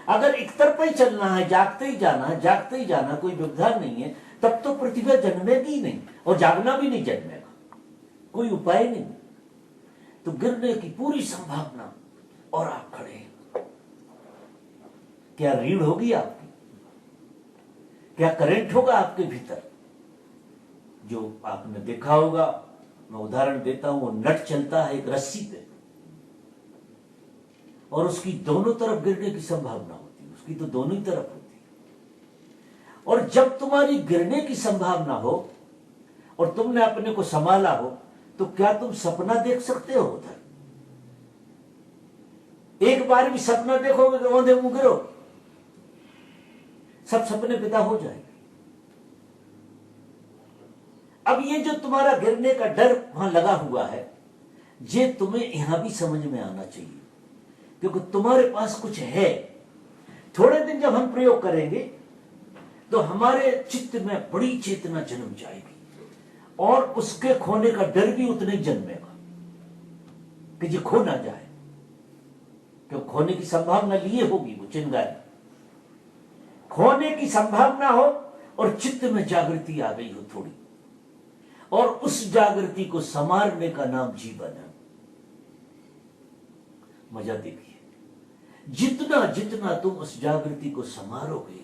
Speaker 1: अगर एक तरफा ही चलना है, जागते ही जाना है, जागते ही जाना, कोई व्यवधान नहीं है, तब तो प्रतिभा जन्मेगी नहीं, और जागना भी नहीं जन्मेगा, कोई उपाय नहीं। तो गिरने की पूरी संभावना, और आप खड़े हैं। क्या रीढ़ होगी आपकी? क्या करंट होगा आपके भीतर? जो आपने देखा होगा, मैं उदाहरण देता हूं, वो नट चलता है एक रस्सी पे, और उसकी दोनों तरफ गिरने की संभावना होती है, उसकी तो दोनों ही तरफ होती है। और जब तुम्हारी गिरने की संभावना हो और तुमने अपने को संभाला हो, तो क्या तुम सपना देख सकते हो उधर? एक बार भी सपना देखोगे तो औंधे मुंह गिरो, सब सपने विदा हो जाएंगे। अब ये जो तुम्हारा गिरने का डर वहां लगा हुआ है, ये तुम्हें यहां भी समझ में आना चाहिए, क्योंकि तुम्हारे पास कुछ है। थोड़े दिन जब हम प्रयोग करेंगे तो हमारे चित्त में बड़ी चेतना जन्म जाएगी, और उसके खोने का डर भी उतना ही जन्मेगा कि ये खो ना जाए, क्योंकि खोने की संभावना लिए होगी वो चिंगारी, खोने की संभावना हो, और चित्त में जागृति आ गई हो थोड़ी, और उस जागृति को संवारने का नाम जीवन है। मजा देखिए, जितना जितना तुम उस जागृति को संवारोगे,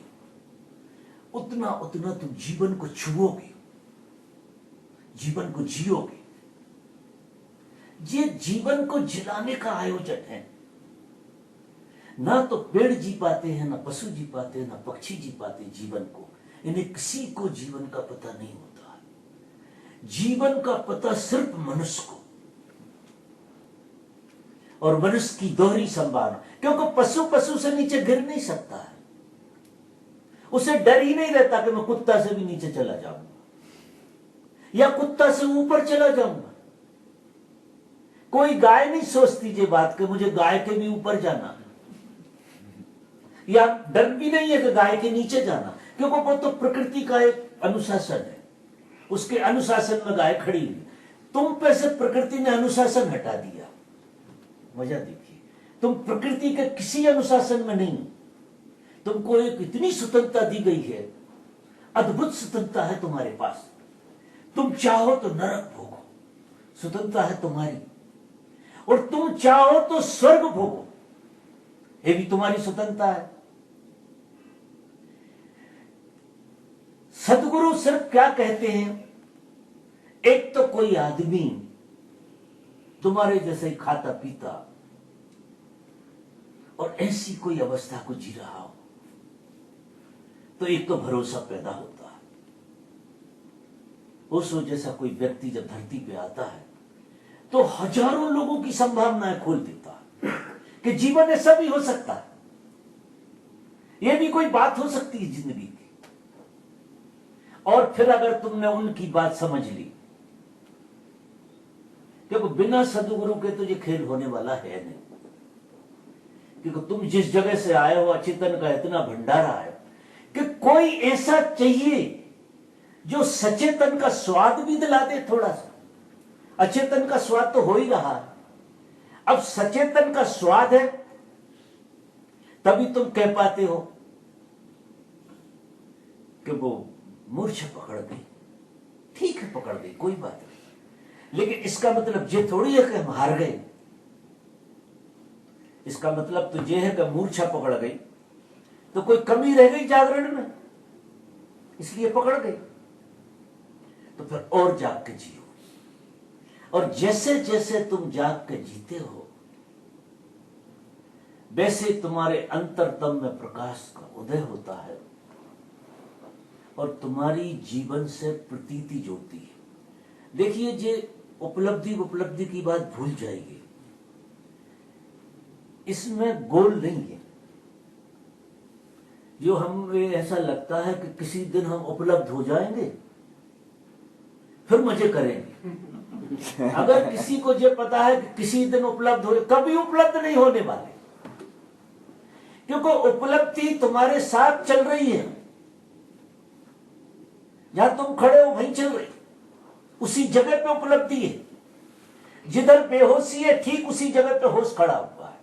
Speaker 1: उतना उतना तुम जीवन को छुओगे, जीवन को जियोगे। ये जीवन को जिलाने का आयोजन है। ना तो पेड़ जी पाते हैं, ना पशु जी पाते हैं, ना पक्षी जी पाते जीवन को। इन्हें किसी को जीवन का पता नहीं होता है। जीवन का पता सिर्फ मनुष्य को, और मनुष्य की दोहरी संभावना, क्योंकि पशु से नीचे गिर नहीं सकता है। उसे डर ही नहीं रहता कि मैं कुत्ता से भी नीचे चला जाऊंगा, या कुत्ता से ऊपर चला जाऊंगा। कोई गाय नहीं सोचती ये बात कि मुझे गाय के भी ऊपर जाना है, या डर भी नहीं है कि गाय के नीचे जाना, क्योंकि वो तो प्रकृति का एक अनुशासन है। उसके अनुशासन में गाय खड़ी हुई, तुम पे से प्रकृति ने अनुशासन हटा दिया। मजा देखिए, तुम प्रकृति के किसी अनुशासन में नहीं, तुमको एक इतनी स्वतंत्रता दी गई है, अद्भुत स्वतंत्रता है तुम्हारे पास। तुम चाहो तो नरक भोगो, स्वतंत्रता है तुम्हारी, और तुम चाहो तो स्वर्ग भोगो, ये भी तुम्हारी स्वतंत्रता है। सदगुरु सिर्फ क्या कहते हैं, एक तो कोई आदमी तुम्हारे जैसे खाता पीता और ऐसी कोई अवस्था को जी रहा हो, तो एक तो भरोसा पैदा होता है। उस जैसा कोई व्यक्ति जब धरती पे आता है तो हजारों लोगों की संभावनाएं खोल देता है कि जीवन ऐसा भी हो सकता है, यह भी कोई बात हो सकती है जिंदगी की। और फिर अगर तुमने उनकी बात समझ ली, क्योंकि बिना सदगुरु के तो ये खेल होने वाला है नहीं, क्योंकि तुम जिस जगह से आए हो, अचेतन का इतना भंडारा है कि कोई ऐसा चाहिए जो सचेतन का स्वाद भी दिला दे थोड़ा सा। अचेतन का स्वाद तो हो ही रहा है, अब सचेतन का स्वाद है, तभी तुम कह पाते हो कि वो मूर्छा पकड़ गई। ठीक है, पकड़ गई, कोई बात नहीं, लेकिन इसका मतलब ये थोड़ी है कि हम हार गए। इसका मतलब तो ये है कि मूर्छा पकड़ गई तो कोई कमी रह गई जागरण में, इसलिए पकड़ गई। तो फिर और जाग के जियो, और जैसे जैसे तुम जाग के जीते हो, वैसे तुम्हारे अंतरतम में प्रकाश का उदय होता है, और तुम्हारी जीवन से प्रतीति जोड़ती है। देखिए, ये उपलब्धि की बात भूल जाएगी, इसमें गोल नहीं है। जो हमें ऐसा लगता है कि किसी दिन हम उपलब्ध हो जाएंगे, फिर मजे करेंगे। अगर किसी को ये पता है कि किसी दिन उपलब्ध हो, कभी उपलब्ध नहीं होने वाले, क्योंकि उपलब्धि तुम्हारे साथ चल रही है, जहां तुम खड़े हो वहीं चल रही, उसी जगह पे उपलब्धि है। जिधर बेहोशी है ठीक उसी जगह पे होश खड़ा हुआ है।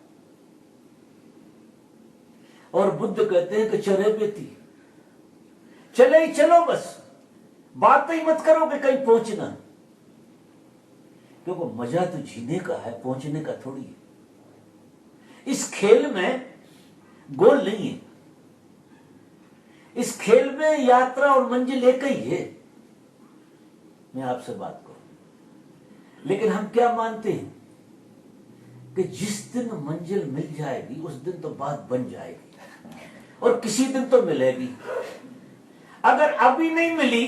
Speaker 1: और बुद्ध कहते हैं कि चले बेटी, चले ही चलो, बस बात ही मत करो कि कहीं पहुंचना, क्योंकि मजा तो जीने का है, पहुंचने का थोड़ी है। इस खेल में गोल नहीं है, इस खेल में यात्रा और मंजिल एक ही है। मैं आपसे बात करूं, लेकिन हम क्या मानते हैं कि जिस दिन मंजिल मिल जाएगी उस दिन तो बात बन जाएगी, और किसी दिन तो मिलेगी। अगर अभी नहीं मिली,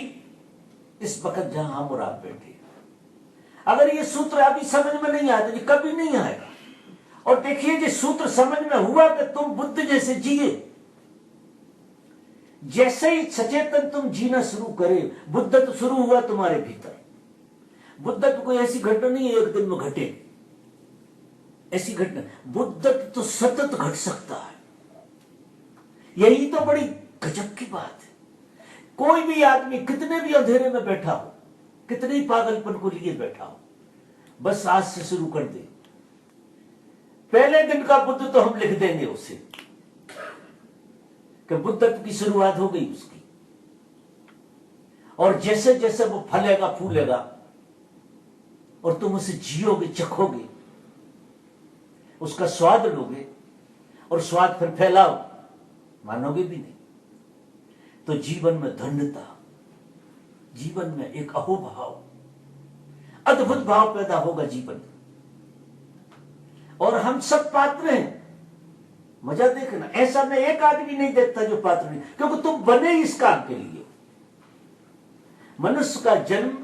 Speaker 1: इस वक्त जहां हम और आप बैठे, अगर ये सूत्र अभी समझ में नहीं आया तो ये कभी नहीं आएगा। और देखिए, ये सूत्र समझ में हुआ कि तुम बुद्ध जैसे जिए, जैसे ही सचेतन तुम जीना शुरू करे, बुद्धत्व शुरू हुआ तुम्हारे भीतर। बुद्धत्व कोई ऐसी घटना नहीं है एक दिन में घटे, ऐसी घटना, बुद्धत्व तो सतत घट सकता है। यही तो बड़ी गजब की बात है। कोई भी आदमी कितने भी अंधेरे में बैठा हो, कितने ही पागलपन को लिए बैठा हो, बस आज से शुरू कर दे। पहले दिन का बुद्ध तो हम लिख देंगे उसे कि बुद्धत्व की शुरुआत हो गई उसकी। और जैसे जैसे वो फलेगा फूलेगा और तुम उसे जियोगे, चखोगे, उसका स्वाद लोगे, और स्वाद फिर फैलाओ, मानोगे भी नहीं। तो जीवन में धन्यता, जीवन में एक अहोभाव, अद्भुत भाव पैदा होगा जीवन में। और हम सब पात्र हैं। मजा देखना, ऐसा मैं एक आदमी नहीं देखता जो पात्र नहीं, क्योंकि तुम बने इस काम के लिए। मनुष्य का जन्म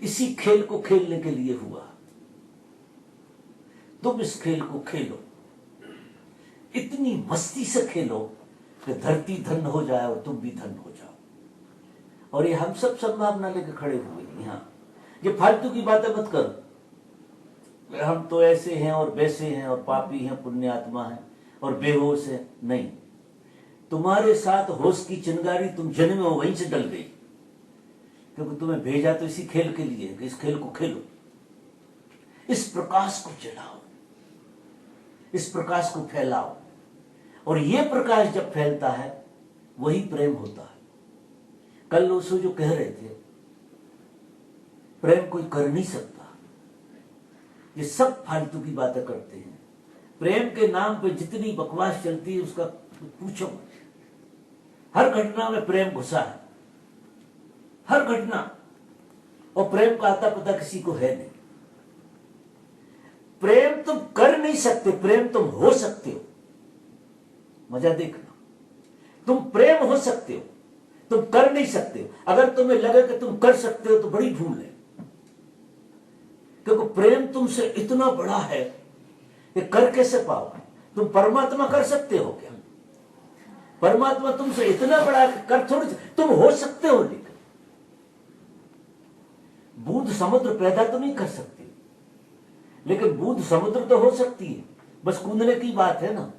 Speaker 1: इसी खेल को खेलने के लिए हुआ। तुम इस खेल को खेलो, इतनी मस्ती से खेलो कि धरती धन्य हो जाए और तुम भी धन्य हो जाओ। और ये हम सब संभावना लेकर खड़े हुए हैं यहां। ये फालतू की बातें मत करो, हम तो ऐसे हैं और वैसे हैं और पापी हैं, पुण्यात्मा हैं और बेहोश है। नहीं, तुम्हारे साथ होश की चिंगारी तुम जन्मे हो वहीं से डल गई, क्योंकि तुम्हें भेजा तो इसी खेल के लिए कि इस खेल को खेलो। इस प्रकाश को जलाओ, इस प्रकाश को फैलाओ, और यह प्रकाश जब फैलता है वही प्रेम होता है। कल ओशो जो कह रहे थे, प्रेम कोई कर नहीं सकता, ये सब फालतू की बातें करते हैं। प्रेम के नाम पे जितनी बकवास चलती है उसका पूछो, हर घटना में प्रेम घुसा है, हर घटना। और प्रेम का आता पता किसी को है नहीं। प्रेम तुम कर नहीं सकते, प्रेम तुम हो सकते हो। मजा देखना, तुम प्रेम हो सकते हो, तुम कर नहीं सकते हो। अगर तुम्हें लगे कि तुम कर सकते हो तो बड़ी भूल है, क्योंकि प्रेम तुमसे इतना बड़ा है कि कर कैसे पाओगे। तुम परमात्मा कर सकते हो क्या? परमात्मा तुमसे इतना बड़ा है कि कर थोड़ी, तुम हो सकते हो, लेकिन बूंद समुद्र पैदा तो नहीं कर सकती, लेकिन बूंद समुद्र तो हो सकती है। बस कूदने की बात है ना।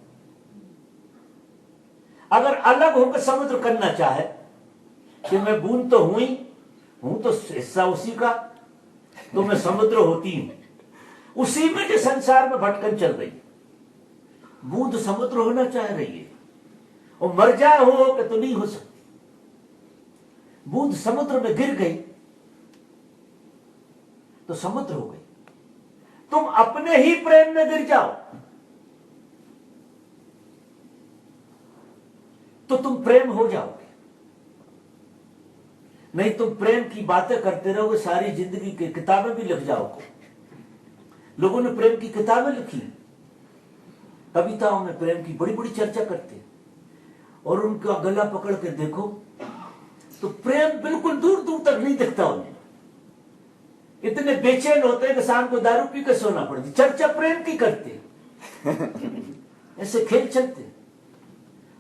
Speaker 1: अगर अलग होकर समुद्र करना चाहे कि मैं बूंद तो हूं तो हिस्सा उसी का, तो मैं समुद्र होती हूं, उसी में जो संसार में भटकन चल रही है। बूंद समुद्र होना चाह रही है और मर जाए हो कि तो नहीं हो सकती। बूंद समुद्र में गिर गई तो समुद्र हो गई। तुम अपने ही प्रेम में गिर जाओ तो तुम प्रेम हो जाओगे। नहीं, तुम प्रेम की बातें करते रहोगे सारी जिंदगी की, किताबें भी लिख जाओगे। लोगों ने प्रेम की किताबें लिखी, कविताओं में प्रेम की बड़ी बड़ी चर्चा करते, और उनका गला पकड़ के देखो तो प्रेम बिल्कुल दूर दूर तक नहीं दिखता उन्हें। इतने बेचैन होते हैं कि शाम को दारू पी के सोना पड़ती, चर्चा प्रेम की करते। ऐसे खेल चलते,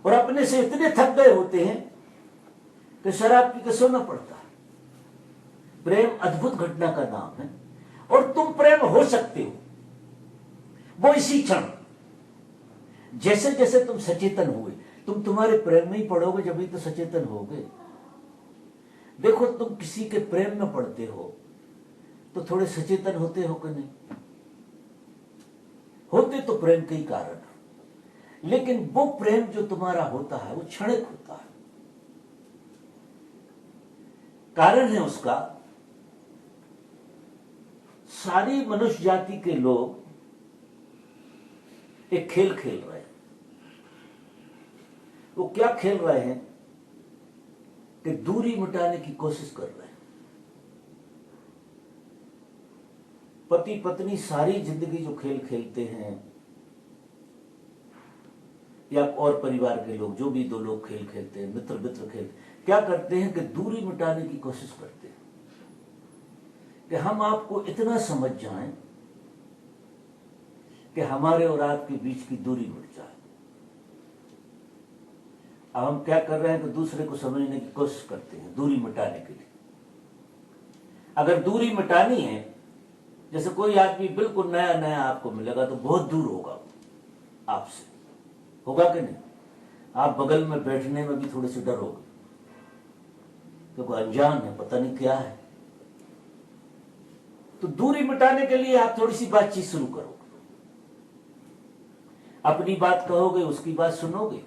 Speaker 1: और अपने से इतने थक गए होते हैं कि शराब पी के सोना पड़ता है। प्रेम अद्भुत घटना का नाम है, और तुम प्रेम हो सकते हो वो इसी क्षण। जैसे जैसे तुम सचेतन हुए, तुम तुम्हारे प्रेम में ही पढ़ोगे जब ही तो सचेतन होगे। देखो तुम किसी के प्रेम में पढ़ते हो तो थोड़े सचेतन होते हो कि नहीं? होते तो प्रेम के ही कारण, लेकिन वो प्रेम जो तुम्हारा होता है वो क्षणिक होता है। कारण है उसका, सारी मनुष्य जाति के लोग एक खेल खेल रहे हैं। वो क्या खेल रहे हैं कि दूरी मिटाने की कोशिश कर रहे हैं। पति पत्नी सारी जिंदगी जो खेल खेलते हैं, या और परिवार के लोग, जो भी दो लोग खेल खेलते हैं, मित्र मित्र खेल, क्या करते हैं कि दूरी मिटाने की कोशिश करते हैं कि हम आपको इतना समझ जाएं कि हमारे और आपके बीच की दूरी मिट जाए। अब हम क्या कर रहे हैं कि दूसरे को समझने की कोशिश करते हैं दूरी मिटाने के लिए। अगर दूरी मिटानी है, जैसे कोई आदमी बिल्कुल नया नया आपको मिलेगा तो बहुत दूर होगा आपसे, होगा कि नहीं? आप बगल में बैठने में भी थोड़े से डरोगे क्योंकि अनजान है, पता नहीं क्या है। तो दूरी मिटाने के लिए आप थोड़ी सी बातचीत शुरू करोगे, अपनी बात कहोगे, उसकी बात सुनोगे,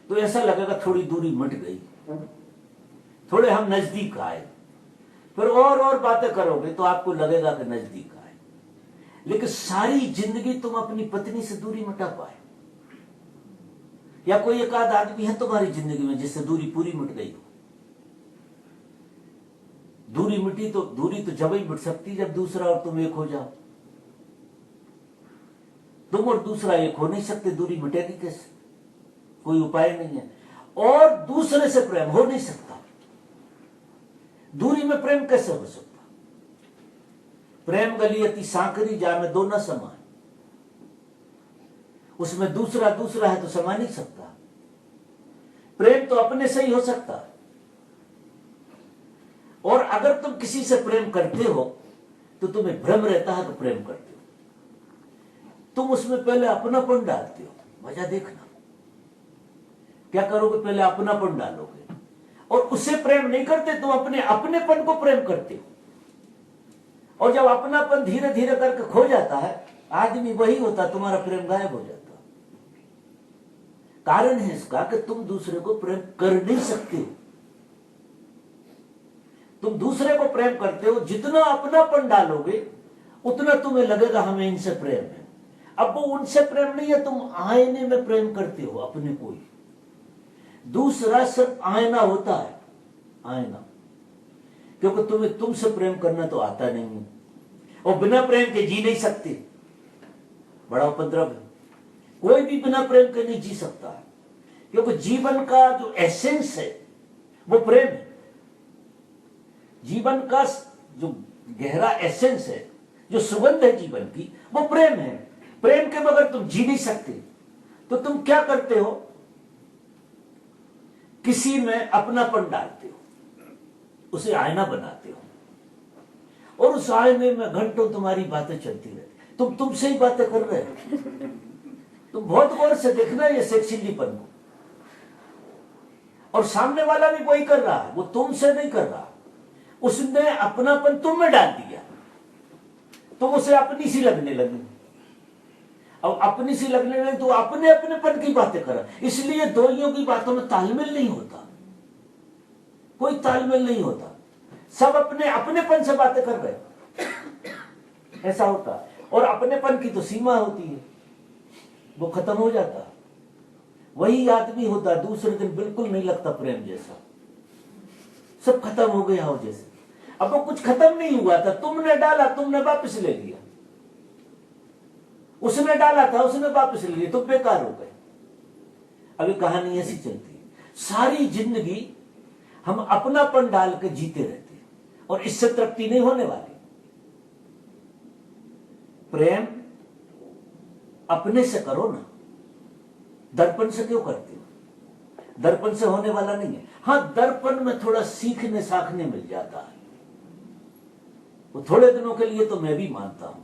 Speaker 1: तो ऐसा लगेगा थोड़ी दूरी मिट गई, थोड़े हम नजदीक आए। फिर और बातें करोगे तो आपको लगेगा कि नजदीक आए। लेकिन सारी जिंदगी तुम अपनी पत्नी से दूरी मिटा पाए? या कोई एक आध आदमी है तुम्हारी जिंदगी में जिससे दूरी पूरी मिट गई हो? दूरी तो जब ही मिट सकती जब दूसरा और तुम एक हो जाओ। तुम और दूसरा एक हो नहीं सकते, दूरी मिटेगी कैसे? कोई उपाय नहीं है। और दूसरे से प्रेम हो नहीं सकता, दूरी में प्रेम कैसे हो सकता? प्रेम गलियति सांकरी जामे दो न समान, उसमें दूसरा है तो समा नहीं सकता। प्रेम तो अपने से ही हो सकता है। और अगर तुम किसी से प्रेम करते हो तो तुम्हें भ्रम रहता है तो प्रेम करते हो, तुम उसमें पहले अपनापन डालते हो। मजा देखना, क्या करोगे? पहले अपनापन डालोगे और उससे प्रेम नहीं करते, तुम अपने अपनेपन को प्रेम करते हो। और जब अपनापन धीरे धीरे करके खो जाता है, आदमी वही होता, तुम्हारा प्रेम गायब हो जाता। कारण है इसका कि तुम दूसरे को प्रेम कर नहीं सकते हो। तुम दूसरे को प्रेम करते हो, जितना अपनापन डालोगे उतना तुम्हें लगेगा हमें इनसे प्रेम है। अब वो उनसे प्रेम नहीं है, तुम आईने में प्रेम करते हो अपने को ही। दूसरा सिर्फ आईना होता है, आईना, क्योंकि तुम्हें तुमसे प्रेम करना तो आता नहीं है और बिना प्रेम के जी नहीं सकते। बड़ा उपद्रव है, कोई भी बिना प्रेम के नहीं जी सकता है, क्योंकि जीवन का जो एसेंस है वो प्रेम है। जीवन का जो गहरा एसेंस है, जो सुगंध है जीवन की, वो प्रेम है। प्रेम के बगैर तुम जी नहीं सकते। तो तुम क्या करते हो? किसी में अपनापन डालते हो, उसे आईना बनाते हो और उस आईने में घंटों तुम्हारी बातें चलती रहती। तुम तुमसे ही बातें कर रहे हो। तुम बहुत गौर से देखना ये सेक्सीलीपन को, और सामने वाला भी वही कर रहा है, वो तुमसे नहीं कर रहा, उसने अपनापन तुम में डाल दिया, तो उसे अपनी सी लगने लगी। अब अपनी सी लगने लगी तो अपने अपनेपन की बातें कर, इसलिए दोनों की बातों में तालमेल नहीं होता, कोई तालमेल नहीं होता, सब अपने अपनेपन से बातें कर रहे। ऐसा होता है। और अपनेपन की तो सीमा होती है, वो खत्म हो जाता। वही आदमी होता दूसरे दिन बिल्कुल नहीं लगता प्रेम जैसा, सब खत्म हो गया हो जैसे। अब वो कुछ खत्म नहीं हुआ था, तुमने डाला, तुमने वापस ले लिया, उसने डाला था, उसने वापस ले लिया, तुम बेकार हो गए। अभी कहानी ऐसी चलती है। सारी जिंदगी हम अपनापन डाल के जीते रहते हैं और इससे तृप्ति नहीं होने वाली। प्रेम अपने से करो ना, दर्पण से क्यों करते हो? दर्पण से होने वाला नहीं है। हां, दर्पण में थोड़ा सीखने साखने मिल जाता है, वो थोड़े दिनों के लिए तो मैं भी मानता हूं,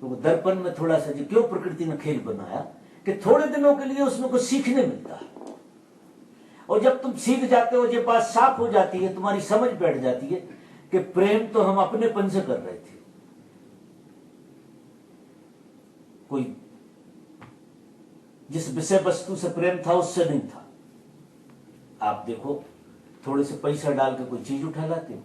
Speaker 1: तो दर्पण में थोड़ा सा, जो क्यों प्रकृति ने खेल बनाया कि थोड़े दिनों के लिए उसमें कुछ सीखने मिलता है, और जब तुम सीख जाते हो, जब बात साफ हो जाती है, तुम्हारी समझ बैठ जाती है कि प्रेम तो हम अपनेपन से कर रहे थे, कोई जिस विषय वस्तु से प्रेम था उससे नहीं था। आप देखो, थोड़े से पैसा डाल के कोई चीज उठा लाते हो,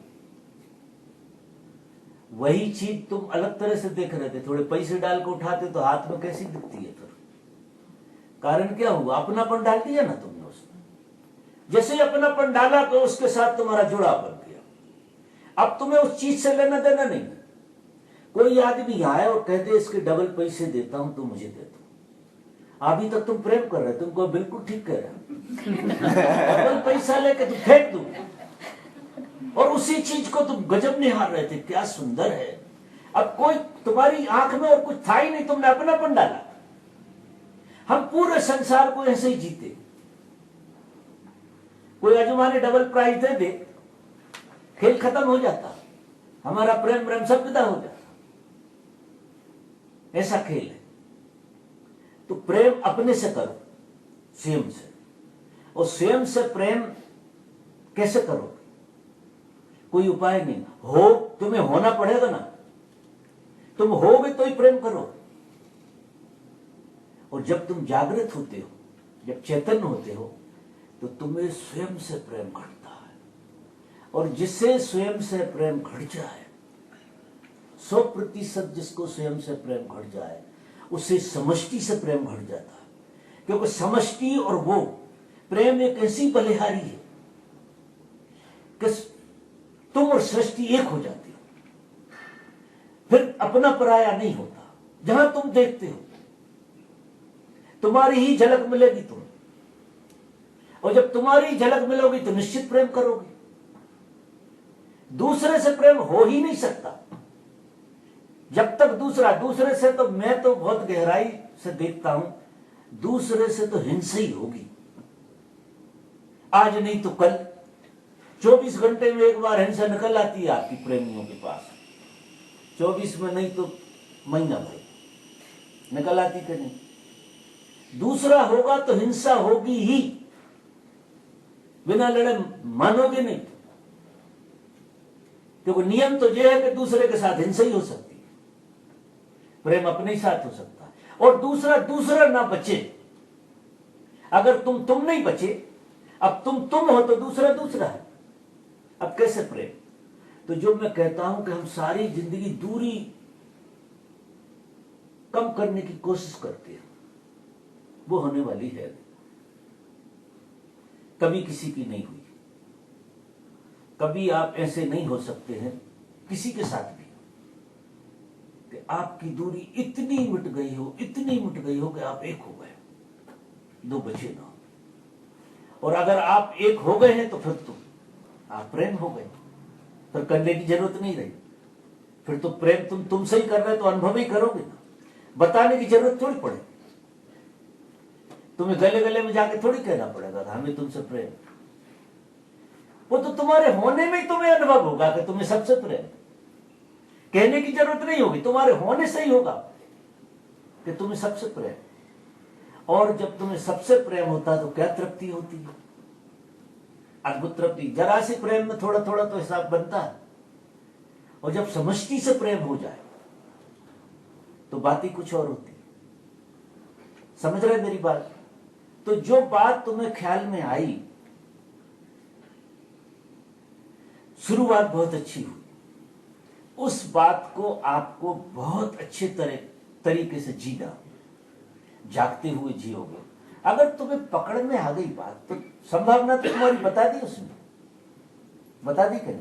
Speaker 1: वही चीज तुम अलग तरह से देख रहे थे, थोड़े पैसे डाल के उठाते तो हाथ में कैसी दिखती है फिर? कारण क्या हुआ? अपनापन डाल दिया ना तुमने उसमें। जैसे ही अपनापन डाला तो उसके साथ तुम्हारा जुड़ाव बन गया। अब तुम्हें उस चीज से लेना देना नहीं है। कोई आदमी आए और कह दे इसके डबल पैसे देता हूं तो मुझे दे दो, अभी तक तुम प्रेम कर रहे, तुमको बिल्कुल ठीक कह रहे हो। डबल पैसा लेके तुम फेंक दो, और उसी चीज को तुम गजब निहार रहे थे, क्या सुंदर है। अब कोई तुम्हारी आंख में और कुछ था ही नहीं, तुमने अपनापन डाला। हम पूरे संसार को ऐसे ही जीते। कोई अजमाने डबल प्राइज दे दे, खेल खत्म हो जाता, हमारा प्रेम प्रेम सब विदा हो जाता। ऐसा खेल है। तो प्रेम अपने से करो, स्वयं से। और स्वयं से प्रेम कैसे करो? कोई उपाय नहीं हो, तुम्हें होना पड़ेगा ना। तुम होगे तो ही प्रेम करो। और जब तुम जागृत होते हो, जब चैतन्य होते हो, तो तुम्हें स्वयं से प्रेम घटता है। और जिससे स्वयं से प्रेम घट जाए, 100% जिसको स्वयं से प्रेम घट जाए, उससे समष्टि से प्रेम घट जाता है। क्योंकि समष्टि और वो प्रेम एक ऐसी बलिहारी है कि तुम और सृष्टि एक हो जाती हो। फिर अपना पराया नहीं होता। जहां तुम देखते हो तुम्हारी ही झलक मिलेगी तुम्हें, और जब तुम्हारी झलक मिलोगी तो निश्चित प्रेम करोगे। दूसरे से प्रेम हो ही नहीं सकता जब तक दूसरे से तो मैं तो बहुत गहराई से देखता हूं, दूसरे से तो हिंसा ही होगी। आज नहीं तो कल, 24 घंटे में एक बार हिंसा निकल आती है आपकी प्रेमियों के पास। 24 में नहीं तो महीना भर निकल आती कि नहीं? दूसरा होगा तो हिंसा होगी ही, बिना लड़े मानोगे नहीं। क्योंकि नियम तो यह है कि दूसरे के साथ हिंसा ही हो सकती है, प्रेम अपने ही साथ हो सकता है। और दूसरा ना बचे। अगर तुम नहीं बचे, अब तुम हो तो दूसरा है। अब कैसे प्रेम? तो जो मैं कहता हूं कि हम सारी जिंदगी दूरी कम करने की कोशिश करते हैं, वो होने वाली है, कभी किसी की नहीं हुई। कभी आप ऐसे नहीं हो सकते हैं किसी के साथ भी कि आपकी दूरी इतनी मिट गई हो कि आप एक हो गए, दो बचे ना हो। और अगर आप एक हो गए हैं तो फिर तो आप प्रेम हो गए, फिर करने की जरूरत नहीं रही। फिर तो प्रेम तुमसे ही कर रहे, तो अनुभव ही करोगे ना, बताने की जरूरत थोड़ी पड़े। तुम्हें गले गले में जाके थोड़ी कहना पड़ेगा हमें तुमसे प्रेम। वो तो तुम्हारे होने में ही तुम्हें अनुभव होगा कि तुम्हें सबसे प्रेम। कहने की जरूरत नहीं होगी, तुम्हारे होने से ही होगा कि तुम्हें सबसे प्रेम। और जब तुम्हें सबसे प्रेम होता है तो क्या तृप्ति होती है, अद्भुत तृप्ति। जरा सी प्रेम में थोड़ा थोड़ा तो हिसाब बनता है। और जब समष्टि से प्रेम हो जाए तो बात ही कुछ और होती है। समझ रहे मेरी बात? तो जो बात तुम्हें ख्याल में आई, शुरुआत बहुत अच्छी हुई, उस बात को आपको बहुत अच्छे तरीके से जीना, जागते हुए जियोगे। अगर तुम्हें पकड़ में आ गई बात तो संभावना तो तुम्हारी बता दी उसने, बता दी कहीं।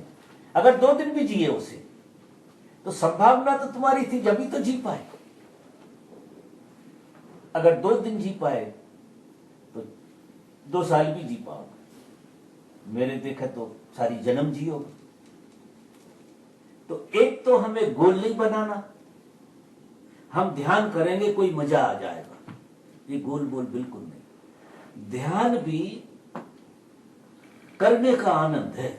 Speaker 1: अगर 2 दिन भी जिए उसे तो संभावना तो तुम्हारी थी, जब ही तो जी पाए। अगर 2 दिन जी पाए तो 2 साल भी जी पाओगे। मेरे देखे तो सारी जन्म जियोगे। तो एक तो हमें गोल नहीं बनाना, हम ध्यान करेंगे कोई मजा आ जाएगा, ये गोल बोल बिल्कुल नहीं। ध्यान भी करने का आनंद है।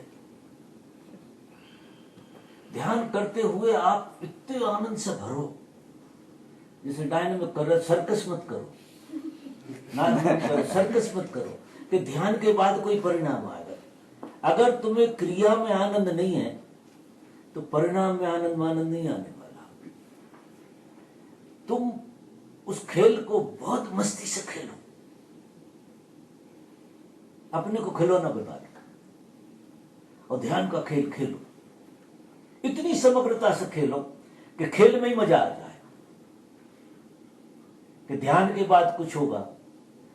Speaker 1: ध्यान करते हुए आप इतने आनंद से भरो जैसे डायनामिक कर रहे, सर्कस मत करो, सर्कस मत करो कि ध्यान के बाद कोई परिणाम आएगा। अगर तुम्हें क्रिया में आनंद नहीं है तो परिणाम में आनंद नहीं आने वाला। तुम उस खेल को बहुत मस्ती से खेलो, अपने को खिलौना बना लो और ध्यान का खेल खेलो। इतनी समग्रता से खेलो कि खेल में ही मजा आ जाए, कि ध्यान के बाद कुछ होगा,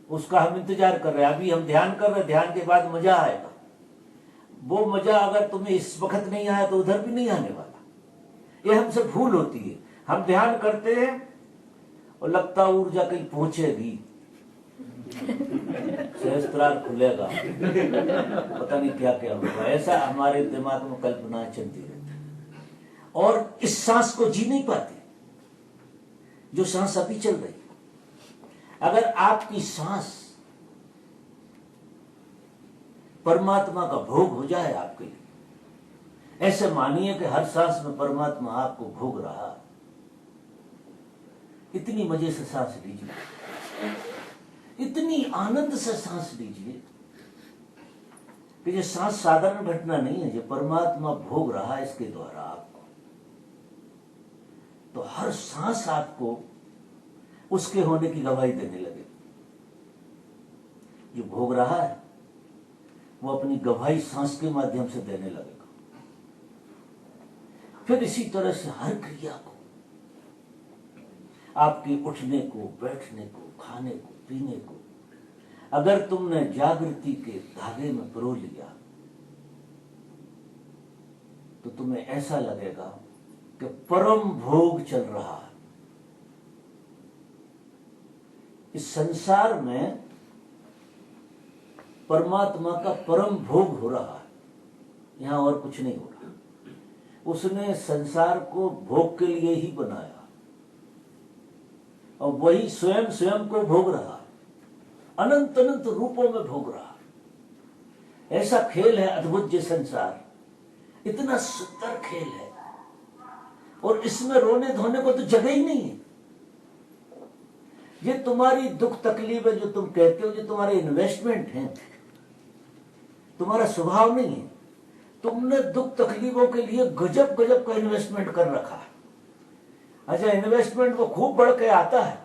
Speaker 1: उसका हम इंतजार कर रहे हैं। अभी हम ध्यान कर रहे हैं, ध्यान के बाद मजा आएगा। वो मजा अगर तुम्हें इस वक्त नहीं आया तो उधर भी नहीं आने वाला। ये हमसे भूल होती है। हम ध्यान करते हैं और लगता ऊर्जा कहीं पहुंचेगी, सहस्त्रार खुलेगा, पता नहीं क्या क्या होगा। ऐसा हमारे दिमाग में कल्पना चलती रहती है और इस सांस को जी नहीं पाते जो सांस अभी चल रही। अगर आपकी सांस परमात्मा का भोग हो जाए आपके लिए, ऐसे मानिए कि हर सांस में परमात्मा आपको भोग रहा। इतनी मजे से सांस लीजिए, इतनी आनंद से सांस लीजिए कि ये सांस साधारण घटना नहीं है, ये परमात्मा भोग रहा है इसके द्वारा आपको। तो हर सांस आपको उसके होने की गवाही देने लगे। जो भोग रहा है वो अपनी गवाही सांस के माध्यम से देने लगेगा। फिर इसी तरह से हर क्रिया को, आपके उठने को, बैठने को, खाने को, पीने को, अगर तुमने जागृति के धागे में पिरो लिया तो तुम्हें ऐसा लगेगा कि परम भोग चल रहा है। इस संसार में परमात्मा का परम भोग हो रहा है, यहां और कुछ नहीं हो रहा। उसने संसार को भोग के लिए ही बनाया और वही स्वयं स्वयं को भोग रहा है, अनंत अनंत रूपों में भोग रहा है। ऐसा खेल है अद्भुत ये संसार, इतना सुंदर खेल है और इसमें रोने धोने को तो जगह ही नहीं है। ये तुम्हारी दुख तकलीफें जो तुम कहते हो, जो तुम्हारे इन्वेस्टमेंट हैं, तुम्हारा स्वभाव नहीं है। तुमने दुख तकलीफों के लिए गजब गजब का इन्वेस्टमेंट कर रखा है। अच्छा, इन्वेस्टमेंट वो खूब बढ़ के आता है।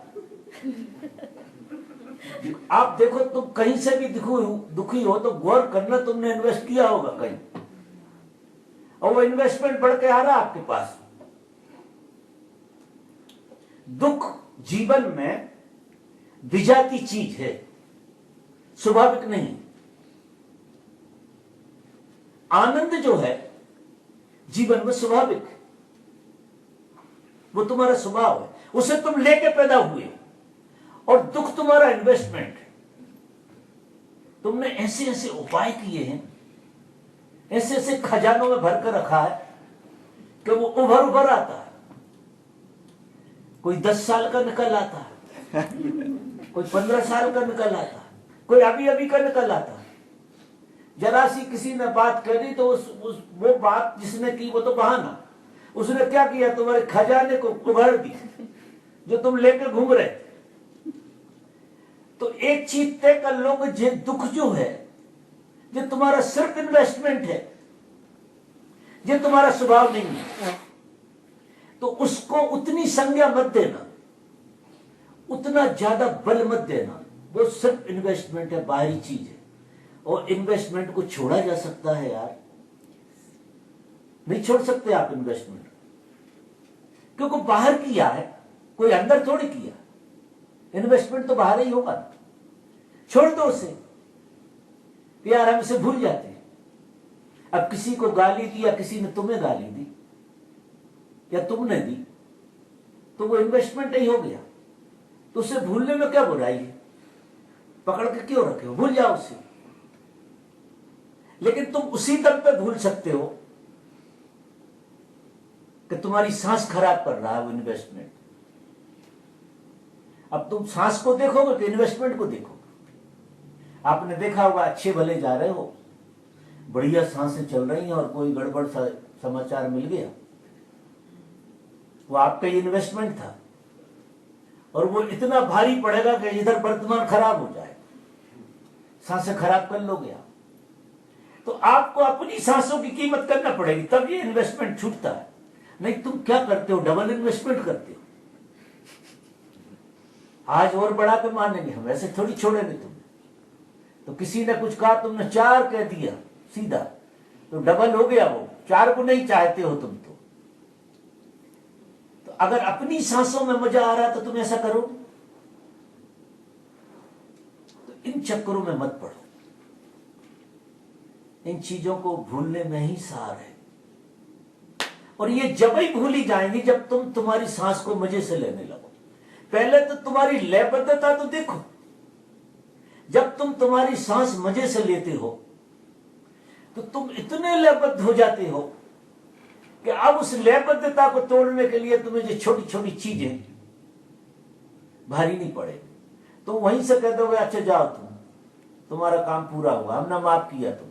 Speaker 1: आप देखो, तुम कहीं से भी दुखी हो तो गौर करना, तुमने इन्वेस्ट किया होगा कहीं और वो इन्वेस्टमेंट बढ़ के आ रहा है आपके पास। दुख जीवन में विजाती चीज है, स्वाभाविक नहीं। आनंद जो है जीवन में स्वाभाविक है, वो तुम्हारा स्वभाव है, उसे तुम लेके पैदा हुए। और दुख तुम्हारा इन्वेस्टमेंट है। तुमने ऐसे ऐसे उपाय किए हैं, ऐसे ऐसे खजानों में भर कर रखा है कि वो उभर उभर आता है। कोई 10 साल का निकल आता है, कोई 15 साल का निकल आता है, कोई अभी अभी का निकल आता है। जरा सी किसी ने बात कर दी तो वो बात जिसने की वो तो बहाना। उसने क्या किया, तुम्हारे खजाने को उभर दी जो तुम लेकर घूम रहे थे। तो एक चीज तय कर लो कि ये दुख जो है, ये तुम्हारा सिर्फ इन्वेस्टमेंट है, ये तुम्हारा स्वभाव नहीं है। तो उसको उतनी संज्ञा मत देना, उतना ज्यादा बल मत देना। वो सिर्फ इन्वेस्टमेंट है, बाहरी चीज है। और इन्वेस्टमेंट को छोड़ा जा सकता है यार? नहीं छोड़ सकते आप इन्वेस्टमेंट, क्योंकि बाहर किया है, कोई अंदर थोड़ी किया। इन्वेस्टमेंट तो बाहर ही होगा ना। छोड़ दो उसे, यार हम इसे भूल जाते हैं। अब किसी को गाली दी या किसी ने तुम्हें गाली दी या तुमने दी तो वो इन्वेस्टमेंट नहीं हो गया, तो उसे भूलने में क्या बुराई है? पकड़ के क्यों रखे हो? भूल जाओ उसे। लेकिन तुम उसी दम पे भूल सकते हो कि तुम्हारी सांस खराब कर रहा है वो इन्वेस्टमेंट। अब तुम सांस को देखोगे कि इन्वेस्टमेंट को देखोगे? आपने देखा होगा, अच्छे भले जा रहे हो, बढ़िया सांसें चल रही हैं और कोई गड़बड़ समाचार मिल गया, वो आपका इन्वेस्टमेंट था। और वो इतना भारी पड़ेगा कि इधर वर्तमान खराब हो जाए, सांसें खराब कर लोगे आप। तो आपको अपनी सांसों की कीमत करना पड़ेगी, तब ये इन्वेस्टमेंट छूटता है। नहीं तुम क्या करते हो, डबल इन्वेस्टमेंट करते हो। आज और बढ़ा के मानेंगे हम, ऐसे थोड़ी छोड़ेंगे तुम्हें। तो किसी ने कुछ कहा, तुमने 4 कह दिया सीधा, तो डबल हो गया वो, 4 को नहीं चाहते हो तुम तो अगर अपनी सांसों में मजा आ रहा है तो तुम ऐसा करो। तो इन चक्करों में मत पड़ो, इन चीजों को भूलने में ही सार है। और ये जब ही भूली जाएंगी जब तुम तुम्हारी सांस को मजे से लेने लगो। पहले तो तुम्हारी लयबद्धता तो देखो, जब तुम तुम्हारी सांस मजे से लेते हो तो तुम इतने लयबद्ध हो जाते हो कि अब उस लयबद्धता को तोड़ने के लिए तुम्हें जो छोटी छोटी चीजें भारी नहीं पड़े, तो वहीं से कह दोगे अच्छा जाओ तुम्हारा काम पूरा हुआ, हमने माफ किया, तुम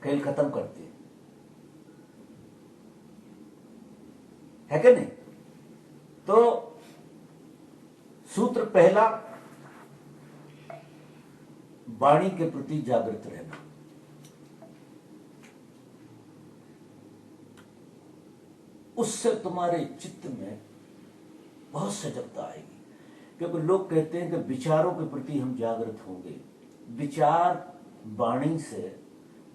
Speaker 1: खेल खत्म करते है कि नहीं। तो सूत्र पहला, वाणी के प्रति जागृत रहना। उससे तुम्हारे चित्त में बहुत सजगता आएगी, क्योंकि लोग कहते हैं कि विचारों के प्रति हम जागृत होंगे। विचार वाणी से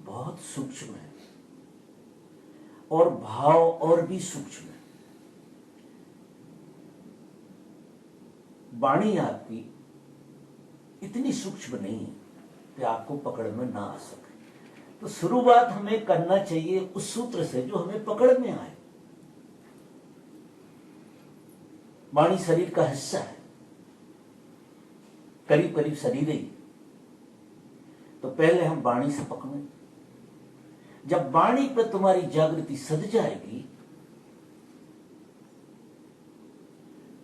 Speaker 1: बहुत सूक्ष्म है और भाव और भी सूक्ष्म है। वाणी आपकी इतनी सूक्ष्म नहीं है कि आपको पकड़ में ना आ सके। तो शुरुआत हमें करना चाहिए उस सूत्र से जो हमें पकड़ में आए। वाणी शरीर का हिस्सा है, करीब करीब शरीर ही। तो पहले हम वाणी से पकड़ें। जब वाणी पर तुम्हारी जागृति सध जाएगी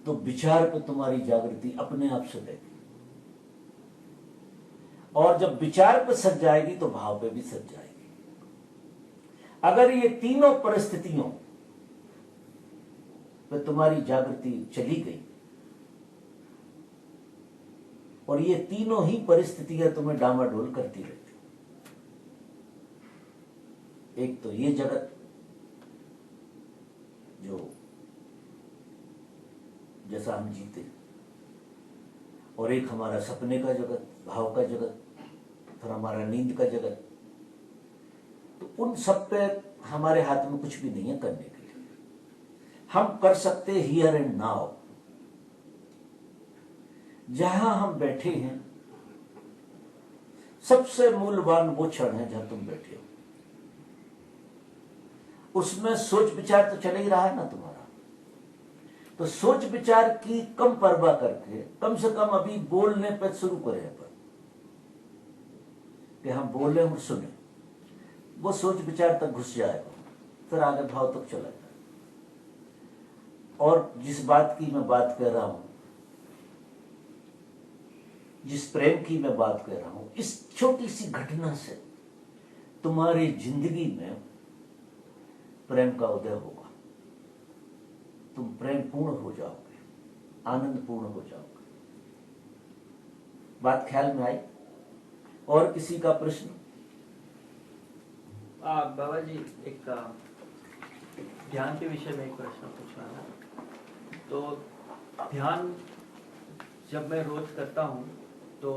Speaker 1: तो विचार पर तुम्हारी जागृति अपने आप सधेगी, और जब विचार पर सज जाएगी तो भाव पे भी सज जाएगी। अगर ये तीनों परिस्थितियों पे तुम्हारी जागृति चली गई और ये तीनों ही परिस्थितियां तुम्हें डामाडोल करती रहती, एक तो ये जगत जो जैसा हम जीते, और एक हमारा सपने का जगत, भाव का जगत, फिर हमारा नींद का जगत। तो उन सब पे हमारे हाथ में कुछ भी नहीं है करने के लिए। हम कर सकते हियर एंड नाउ। जहां हम बैठे हैं सबसे मूल्यवान वो क्षण है जहां तुम बैठे हो। उसमें सोच विचार तो चल ही रहा है ना तुम्हारा, तो सोच विचार की कम परवाह करके कम से कम अभी बोलने पर शुरू करें अपन, कि हम बोले और सुने। वो सोच विचार तक घुस जाएगा, फिर आगे भाव तक चला जाए। और जिस बात की मैं बात कर रहा हूं, जिस प्रेम की मैं बात कर रहा हूं, इस छोटी सी घटना से तुम्हारी जिंदगी में प्रेम का उदय होगा। तुम प्रेम पूर्ण हो जाओगे, आनंद पूर्ण हो जाओगे। बात ख्याल में आई? और किसी का प्रश्न?
Speaker 3: बाबा जी, एक ध्यान के विषय में एक प्रश्न पूछना था। तो ध्यान जब मैं रोज करता हूँ तो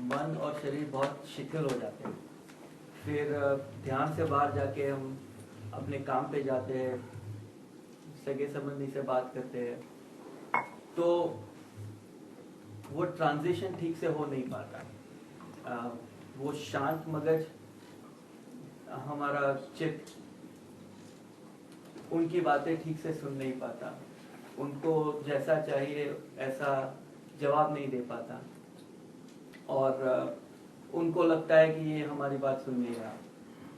Speaker 3: मन और शरीर बहुत शिथिल हो जाते हैं। फिर ध्यान से बाहर जाके हम अपने काम पे जाते हैं, सगे संबंधी से बात करते हैं, तो वो ट्रांजिशन ठीक से हो नहीं पाता। वो शांत मगज, हमारा चित्त उनकी बातें ठीक से सुन नहीं पाता, उनको जैसा चाहिए ऐसा जवाब नहीं दे पाता, और उनको लगता है कि ये हमारी बात सुन नहीं रहा।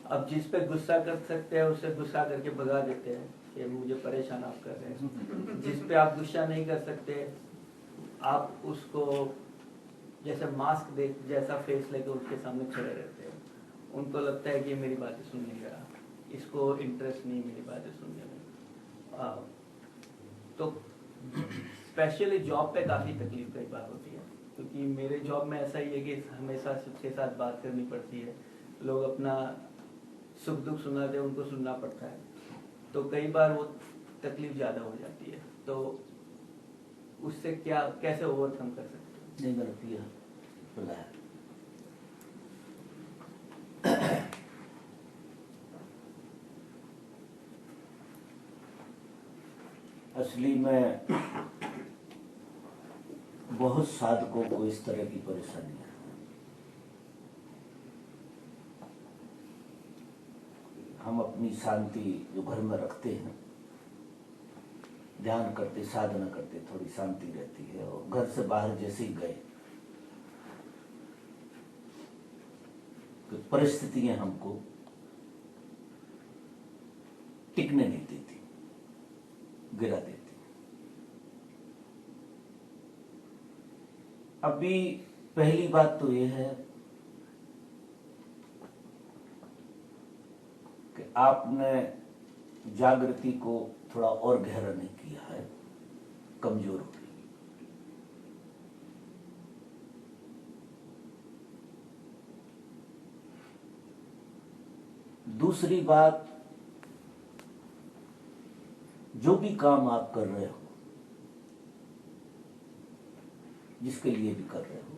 Speaker 3: अब जिस पे गुस्सा कर सकते हैं उससे गुस्सा करके भगा देते हैं कि मुझे परेशान आप कर रहे हैं। जिस पे आप गुस्सा नहीं कर सकते, आप उसको जैसे मास्क दे जैसा फेस लेके उसके सामने खड़े रहते हैं। उनको लगता है कि ये मेरी बातें सुन नहीं रहा, इसको इंटरेस्ट नहीं मेरी बातें सुनने में। तो स्पेशली जॉब पे काफ़ी तकलीफ कई बार होती है, क्योंकि मेरे जॉब में ऐसा ही है कि हमेशा सबके साथ बात करनी पड़ती है, लोग अपना सुख दुख सुनाते हैं, उनको सुनना पड़ता है, तो कई बार वो तकलीफ ज़्यादा हो जाती है। तो उससे क्या कैसे ओवरकम कर सकते हैं?
Speaker 1: नहीं मेरा पिया बोला है। असली में बहुत साधकों को इस तरह की परेशानी है। हम अपनी शांति जो घर में रखते हैं, ध्यान करते, साधना करते, थोड़ी शांति रहती है, और घर से बाहर जैसे ही गए तो परिस्थितियां हमको टिकने नहीं देती, गिरा देती। अभी पहली बात तो यह है कि आपने जागृति को थोड़ा और गहरा नहीं किया है, कमजोर हो गई। दूसरी बात, जो भी काम आप कर रहे हो, जिसके लिए भी कर रहे हो,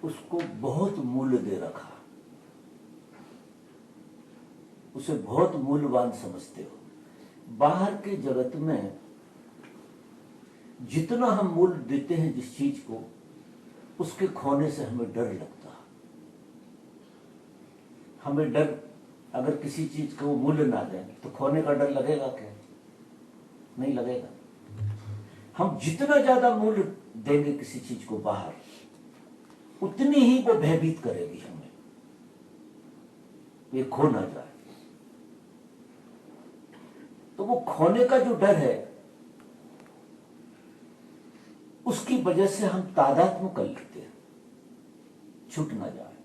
Speaker 1: उसको बहुत मूल्य दे रखा, उसे बहुत मूल्यवान समझते हो। बाहर के जगत में जितना हम मूल्य देते हैं जिस चीज को, उसके खोने से हमें डर लगता है। हमें डर, अगर किसी चीज को मूल्य ना दें तो खोने का डर लगेगा क्या? नहीं लगेगा। हम जितना ज्यादा मूल्य देंगे किसी चीज को बाहर, उतनी ही वो भयभीत करेगी हमें, ये खो ना जाए। तो वो खोने का जो डर है, उसकी वजह से हम तादात्म्य कर लेते हैं, छूट ना जाए,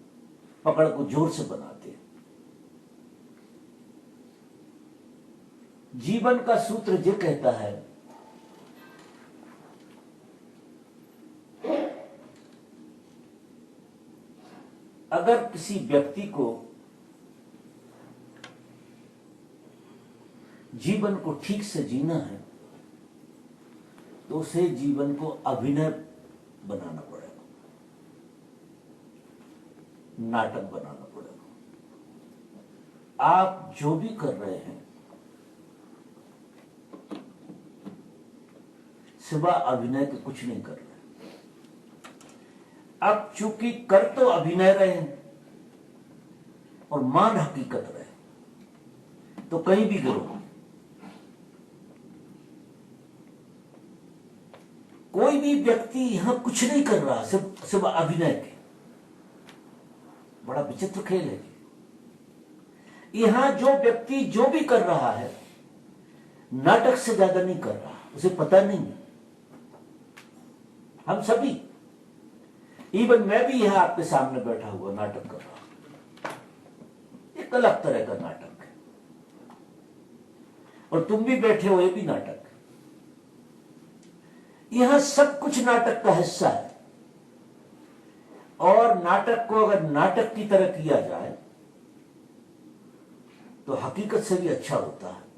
Speaker 1: पकड़ को जोर से बनाते हैं। जीवन का सूत्र ये कहता है अगर किसी व्यक्ति को जीवन को ठीक से जीना है तो उसे जीवन को अभिनय बनाना पड़ेगा, नाटक बनाना पड़ेगा। आप जो भी कर रहे हैं सिवा अभिनय के कुछ नहीं कर रहे। अब चूंकि कर तो अभिनय रहे हैं और मान हकीकत रहे, तो कहीं भी गिरो। कोई भी व्यक्ति यहां कुछ नहीं कर रहा सिर्फ अभिनय के। बड़ा विचित्र खेल है। यहां जो व्यक्ति जो भी कर रहा है, नाटक से ज्यादा नहीं कर रहा, उसे पता नहीं। हम सभी, इवन मैं भी यहां आपके सामने बैठा हुआ नाटक कर रहा हूं, एक अलग तरह का नाटक है। और तुम भी बैठे हो, ये भी नाटक है। यहां सब कुछ नाटक का हिस्सा है। और नाटक को अगर नाटक की तरह किया जाए तो हकीकत से भी अच्छा होता है।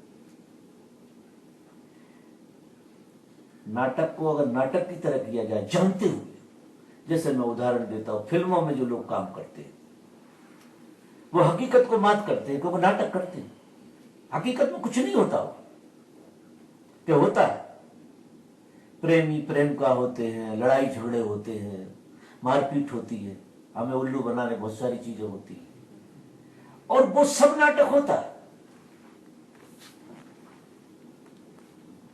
Speaker 1: नाटक को अगर नाटक की तरह किया जाए जानते हुए, जैसे मैं उदाहरण देता हूं, फिल्मों में जो लोग काम करते हैं वो हकीकत को मात करते हैं क्योंकि नाटक करते हैं। हकीकत में कुछ नहीं होता। क्या होता है? प्रेमी प्रेम का होते हैं, लड़ाई झगड़े होते हैं, मारपीट होती है, हमें उल्लू बनाने बहुत सारी चीजें होती है, और वो सब नाटक होता है।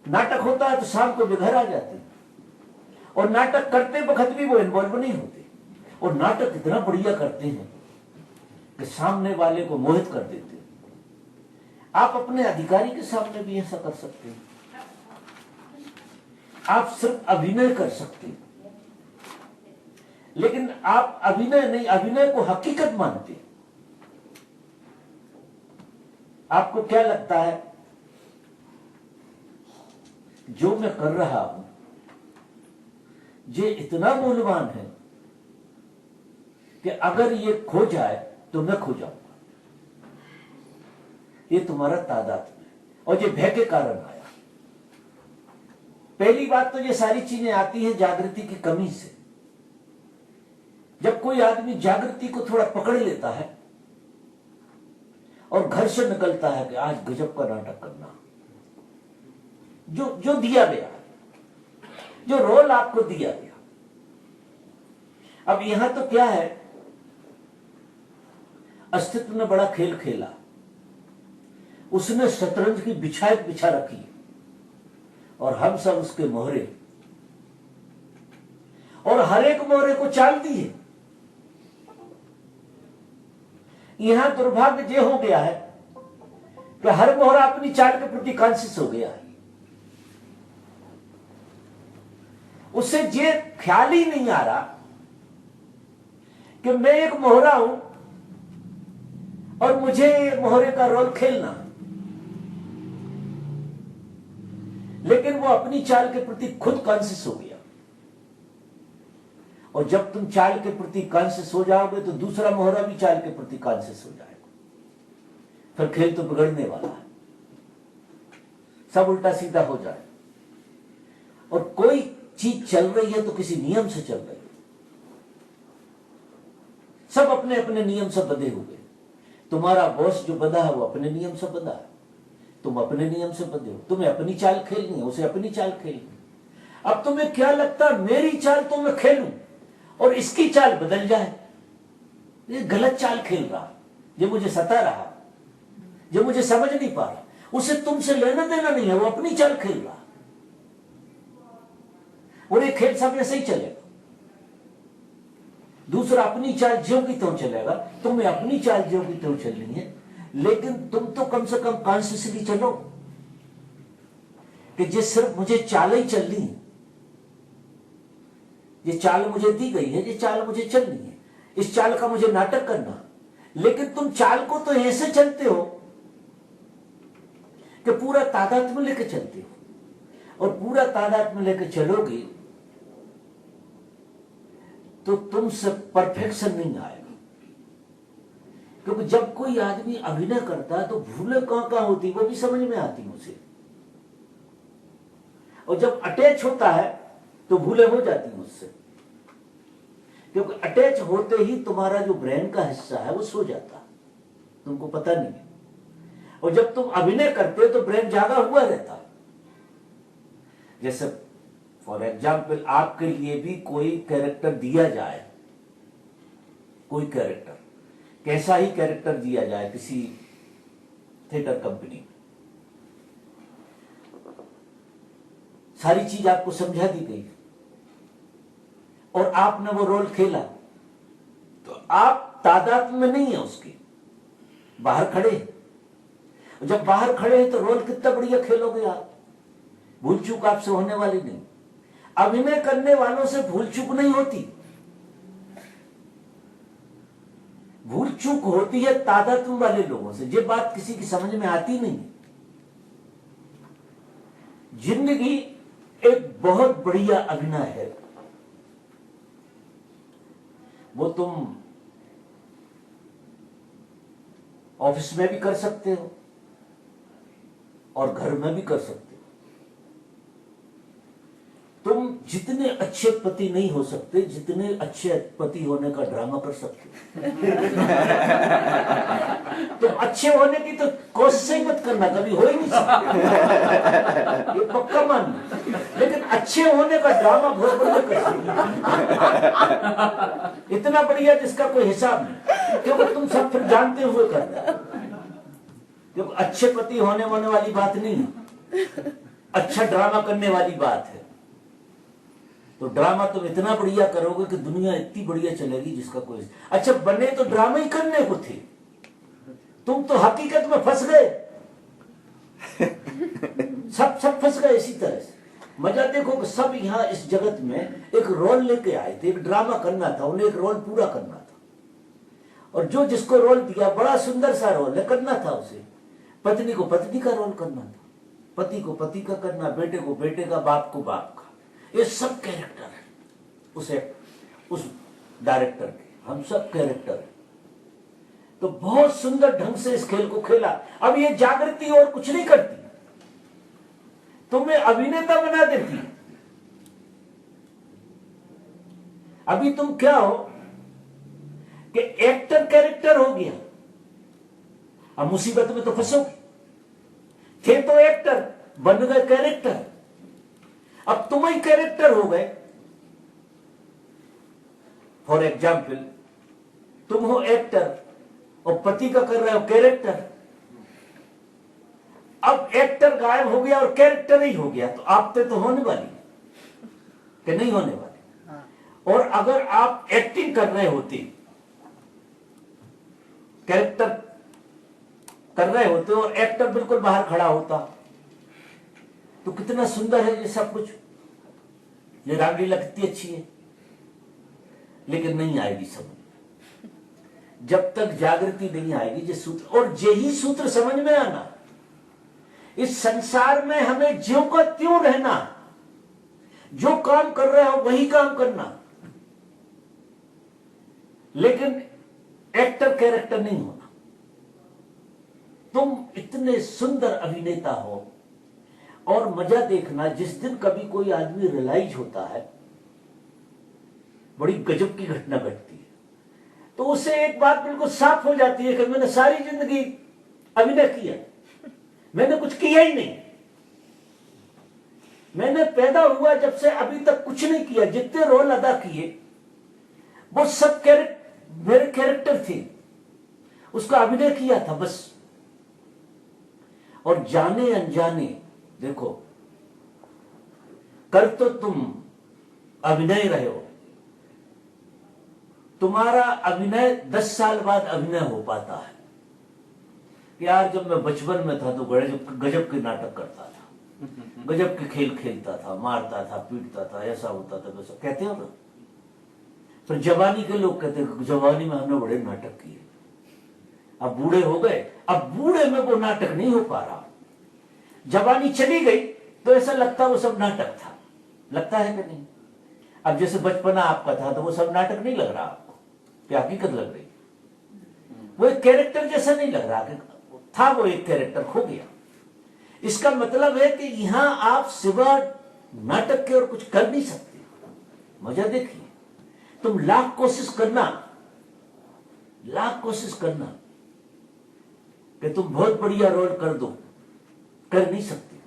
Speaker 1: नाटक होता है तो शाम को वे घर आ जाते हैं, और नाटक करते वक्त भी वो इन्वॉल्व नहीं होते, और नाटक इतना बढ़िया करते हैं कि सामने वाले को मोहित कर देते हैं। आप अपने अधिकारी के सामने भी ऐसा कर सकते हैं। आप सिर्फ अभिनय कर सकते हैं, लेकिन आप अभिनय नहीं, अभिनय को हकीकत मानते हैं। आपको क्या लगता है जो मैं कर रहा हूं ये इतना मूल्यवान है कि अगर ये खो जाए तो मैं खो जाऊंगा। ये तुम्हारा तादात्म्य है और ये भय के कारण आया। पहली बात तो ये सारी चीजें आती हैं जागृति की कमी से। जब कोई आदमी जागृति को थोड़ा पकड़ लेता है और घर से निकलता है कि आज गजब का नाटक करना, जो दिया गया, जो रोल आपको दिया गया। अब यहां तो क्या है, अस्तित्व ने बड़ा खेल खेला। उसने शतरंज की बिछाई बिछा रखी और हम सब उसके मोहरे, और हर एक मोहरे को चाल दी है। यहां दुर्भाग्य ये हो गया है कि हर मोहरा अपनी चाल के प्रति कॉन्शियस हो गया है। उसे ये ख्याल ही नहीं आ रहा कि मैं एक मोहरा हूं और मुझे मोहरे का रोल खेलना। लेकिन वो अपनी चाल के प्रति खुद कॉन्शियस हो गया, और जब तुम चाल के प्रति कॉन्शियस हो जाओगे तो दूसरा मोहरा भी चाल के प्रति कॉन्शियस हो जाएगा। फिर खेल तो बिगड़ने वाला है, सब उल्टा सीधा हो जाए। और कोई चीज चल रही है तो किसी नियम से चल रही है। सब अपने अपने नियम से बंधे हुए। तुम्हारा बॉस जो बंधा है वो अपने नियम से बंधा है, तुम अपने नियम से बंधे हो। तुम्हें अपनी चाल खेलनी है, उसे अपनी चाल खेलनी है। अब तुम्हें क्या लगता है, मेरी चाल तो मैं खेलूं और इसकी चाल बदल जाए, ये गलत चाल खेल रहा, ये मुझे सता रहा, ये मुझे समझ नहीं पा रहा। उसे तुमसे लेना देना नहीं है, वो अपनी चाल खेल रहा, और ये खेल सब ऐसे ही चलेगा। दूसरा अपनी चाल ज्यों की त्यों चलेगा, तुम्हें अपनी चाल ज्यों की त्यों चलनी है। लेकिन तुम तो कम से कम कॉन्शियसली चलो कि जिस सिर्फ मुझे चाल ही चलनी है, ये चाल मुझे दी गई है, ये चाल मुझे चलनी है, इस चाल का मुझे नाटक करना। लेकिन तुम चाल को तो ऐसे चलते हो कि पूरा तादात्म्य लेके चलते हो, और पूरा तादात्म्य लेके चलोगे तो तुमसे परफेक्शन नहीं आएगा। क्योंकि जब कोई आदमी अभिनय करता है तो भूलें कहां होती वो भी समझ में आती मुझे, और जब अटैच होता है तो भूलें हो जाती मुझसे। क्योंकि अटैच होते ही तुम्हारा जो ब्रेन का हिस्सा है वो सो जाता, तुमको पता नहीं है। और जब तुम अभिनय करते हो तो ब्रेन जागा हुआ रहता। जैसे फॉर एग्जाम्पल आपके लिए भी कोई कैरेक्टर दिया जाए, कोई कैरेक्टर, कैसा ही कैरेक्टर दिया जाए किसी थिएटर कंपनी में, सारी चीज आपको समझा दी गई और आपने वो रोल खेला, तो आप तादाद में नहीं है उसके, बाहर खड़े। जब बाहर खड़े हैं तो रोल कितना बढ़िया खेलोगे आप, भूल चूक आपसे होने वाली नहीं। अभिनय करने वालों से भूल चूक नहीं होती, भूल चूक होती है तादात्म्य वाले लोगों से। ये बात किसी की समझ में आती नहीं। जिंदगी एक बहुत बढ़िया अभिनय है, वो तुम ऑफिस में भी कर सकते हो और घर में भी कर सकते हो। तुम जितने अच्छे पति नहीं हो सकते, जितने अच्छे पति होने का ड्रामा कर सकते हो। तुम अच्छे होने की तो कोशिश ही मत करना, कभी हो ही नहीं सकता, ये पक्का मान। लेकिन अच्छे होने का ड्रामा बहुत बढ़िया कर सकते, इतना बढ़िया जिसका कोई हिसाब नहीं। क्योंकि तुम सब फिर जानते हुए कर रहे हो। क्योंकि अच्छे पति होने वाली बात नहीं है, अच्छा ड्रामा करने वाली बात है। तो ड्रामा तुम इतना बढ़िया करोगे कि दुनिया इतनी बढ़िया चलेगी जिसका कोई। अच्छा बने तो ड्रामा ही करने को थे, तुम तो हकीकत में फंस गए। सब फंस गए इसी तरह से। मजा देखो कि सब यहां इस जगत में एक रोल लेके आए थे, एक ड्रामा करना था, उन्हें एक रोल पूरा करना था। और जो जिसको रोल दिया, बड़ा सुंदर सा रोल है, करना था उसे। पत्नी को पत्नी का रोल करना था, पति को पति का करना, बेटे को बेटे का, बाप को बाप का, ये सब कैरेक्टर है उस डायरेक्टर के, हम सब कैरेक्टर है। तो बहुत सुंदर ढंग से इस खेल को खेला। अब ये जागृति और कुछ नहीं करती, तुम्हें अभिनेता बना देती है। अभी तुम क्या हो कि एक्टर कैरेक्टर हो गया, अब मुसीबत में तो फंसोगे। थे तो एक्टर, बन गए कैरेक्टर, अब तुम ही कैरेक्टर हो गए। फॉर एग्जाम्पल, तुम हो एक्टर और पति का कर रहे हो कैरेक्टर। अब एक्टर गायब हो गया और कैरेक्टर ही हो गया, तो आप तो होने वाली कि नहीं होने वाली। और अगर आप एक्टिंग कर रहे होते, कैरेक्टर कर रहे होते और एक्टर बिल्कुल बाहर खड़ा होता, तो कितना सुंदर है ये सब कुछ। ये रामलीला कितनी अच्छी है, लेकिन नहीं आएगी समझ जब तक जागृति नहीं आएगी। ये सूत्र, और यही सूत्र समझ में आना, इस संसार में हमें ज्यों का त्यों रहना, जो काम कर रहे हो वही काम करना, लेकिन एक्टर कैरेक्टर नहीं होना। तुम इतने सुंदर अभिनेता हो। और मजा देखना, जिस दिन कभी कोई आदमी रियलाइज होता है, बड़ी गजब की घटना घटती है, तो उसे एक बात बिल्कुल साफ हो जाती है कि मैंने सारी जिंदगी अभिनय किया, मैंने कुछ किया ही नहीं। मैंने पैदा हुआ जब से अभी तक कुछ नहीं किया। जितने रोल अदा किए वो सब मेरे कैरेक्टर थे, उसका अभिनय किया था बस। और जाने अनजाने देखो, कर तो तुम अभिनय रहे हो, तुम्हारा अभिनय 10 साल बाद अभिनय हो पाता है। यार जब मैं बचपन में था तो गजब के नाटक करता था, गजब के खेल खेलता था, मारता था, पीटता था, ऐसा होता था वैसा, कहते हो ना। फिर जवानी के लोग कहते हैं जवानी में हमने बड़े नाटक किए। अब बूढ़े हो गए, अब बूढ़े में वो नाटक नहीं हो पा रहा। जवानी चली गई तो ऐसा लगता वो सब नाटक था, लगता है कि नहीं। अब जैसे बचपना आपका था तो वो सब नाटक नहीं लग रहा आपको, क्या हकीकत लग रही। वो एक कैरेक्टर जैसा नहीं लग रहा, था वो एक कैरेक्टर, खो गया। इसका मतलब है कि यहां आप सिवा नाटक के और कुछ कर नहीं सकते। मजा देखिए, तुम लाख कोशिश करना कि तुम बहुत बढ़िया रोल कर दो, कर नहीं सकते,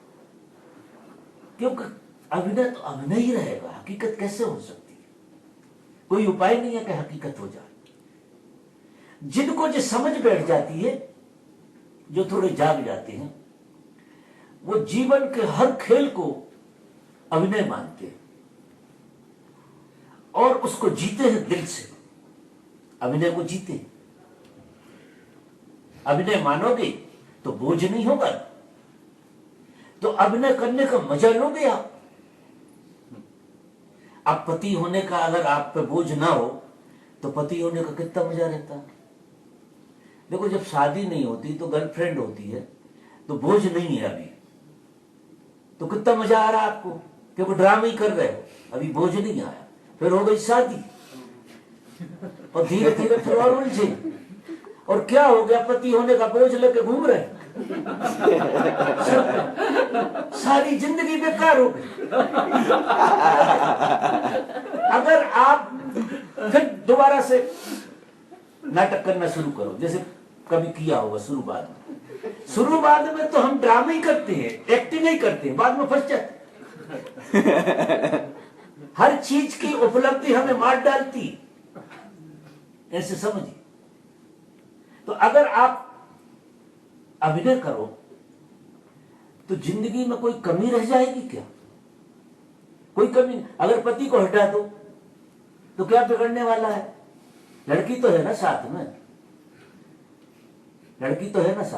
Speaker 1: क्योंकि अभिनय तो अभिनय ही रहेगा। हकीकत कैसे हो सकती है? कोई उपाय नहीं है कि हकीकत हो जाए। जिनको जो समझ बैठ जाती है, जो थोड़े जाग जाते हैं, वो जीवन के हर खेल को अभिनय मानते हैं और उसको जीते हैं दिल से। अभिनय को जीते, अभिनय मानोगे तो बोझ नहीं होगा, तो अभिनय करने का मजा लोगे आप। अब पति होने का अगर आप पे बोझ ना हो तो पति होने का कितना मजा रहता है। देखो, जब शादी नहीं होती तो गर्लफ्रेंड होती है, तो बोझ नहीं है अभी, तो कितना मजा आ रहा है आपको, क्योंकि ड्रामा ही कर रहे हो, अभी बोझ नहीं आया। फिर हो गई शादी और धीरे धीरे फिर और उलझे, और क्या हो गया, पति होने का बोझ लेके घूम रहे, सारी जिंदगी बेकार हो गई। अगर आप फिर दोबारा से नाटक करना शुरू करो, जैसे कभी किया होगा शुरुआत में तो हम ड्रामा ही करते हैं, एक्टिंग ही करते हैं, बाद में फंस जाते। हर चीज की उपलब्धि हमें मार डालती, ऐसे समझिए। तो अगर आप अभिनय करो तो जिंदगी में कोई कमी रह जाएगी क्या? कोई कमी नहीं। अगर पति को हटा दो तो क्या बिगड़ने वाला है? लड़की तो है ना साथ में, लड़की तो है ना साथ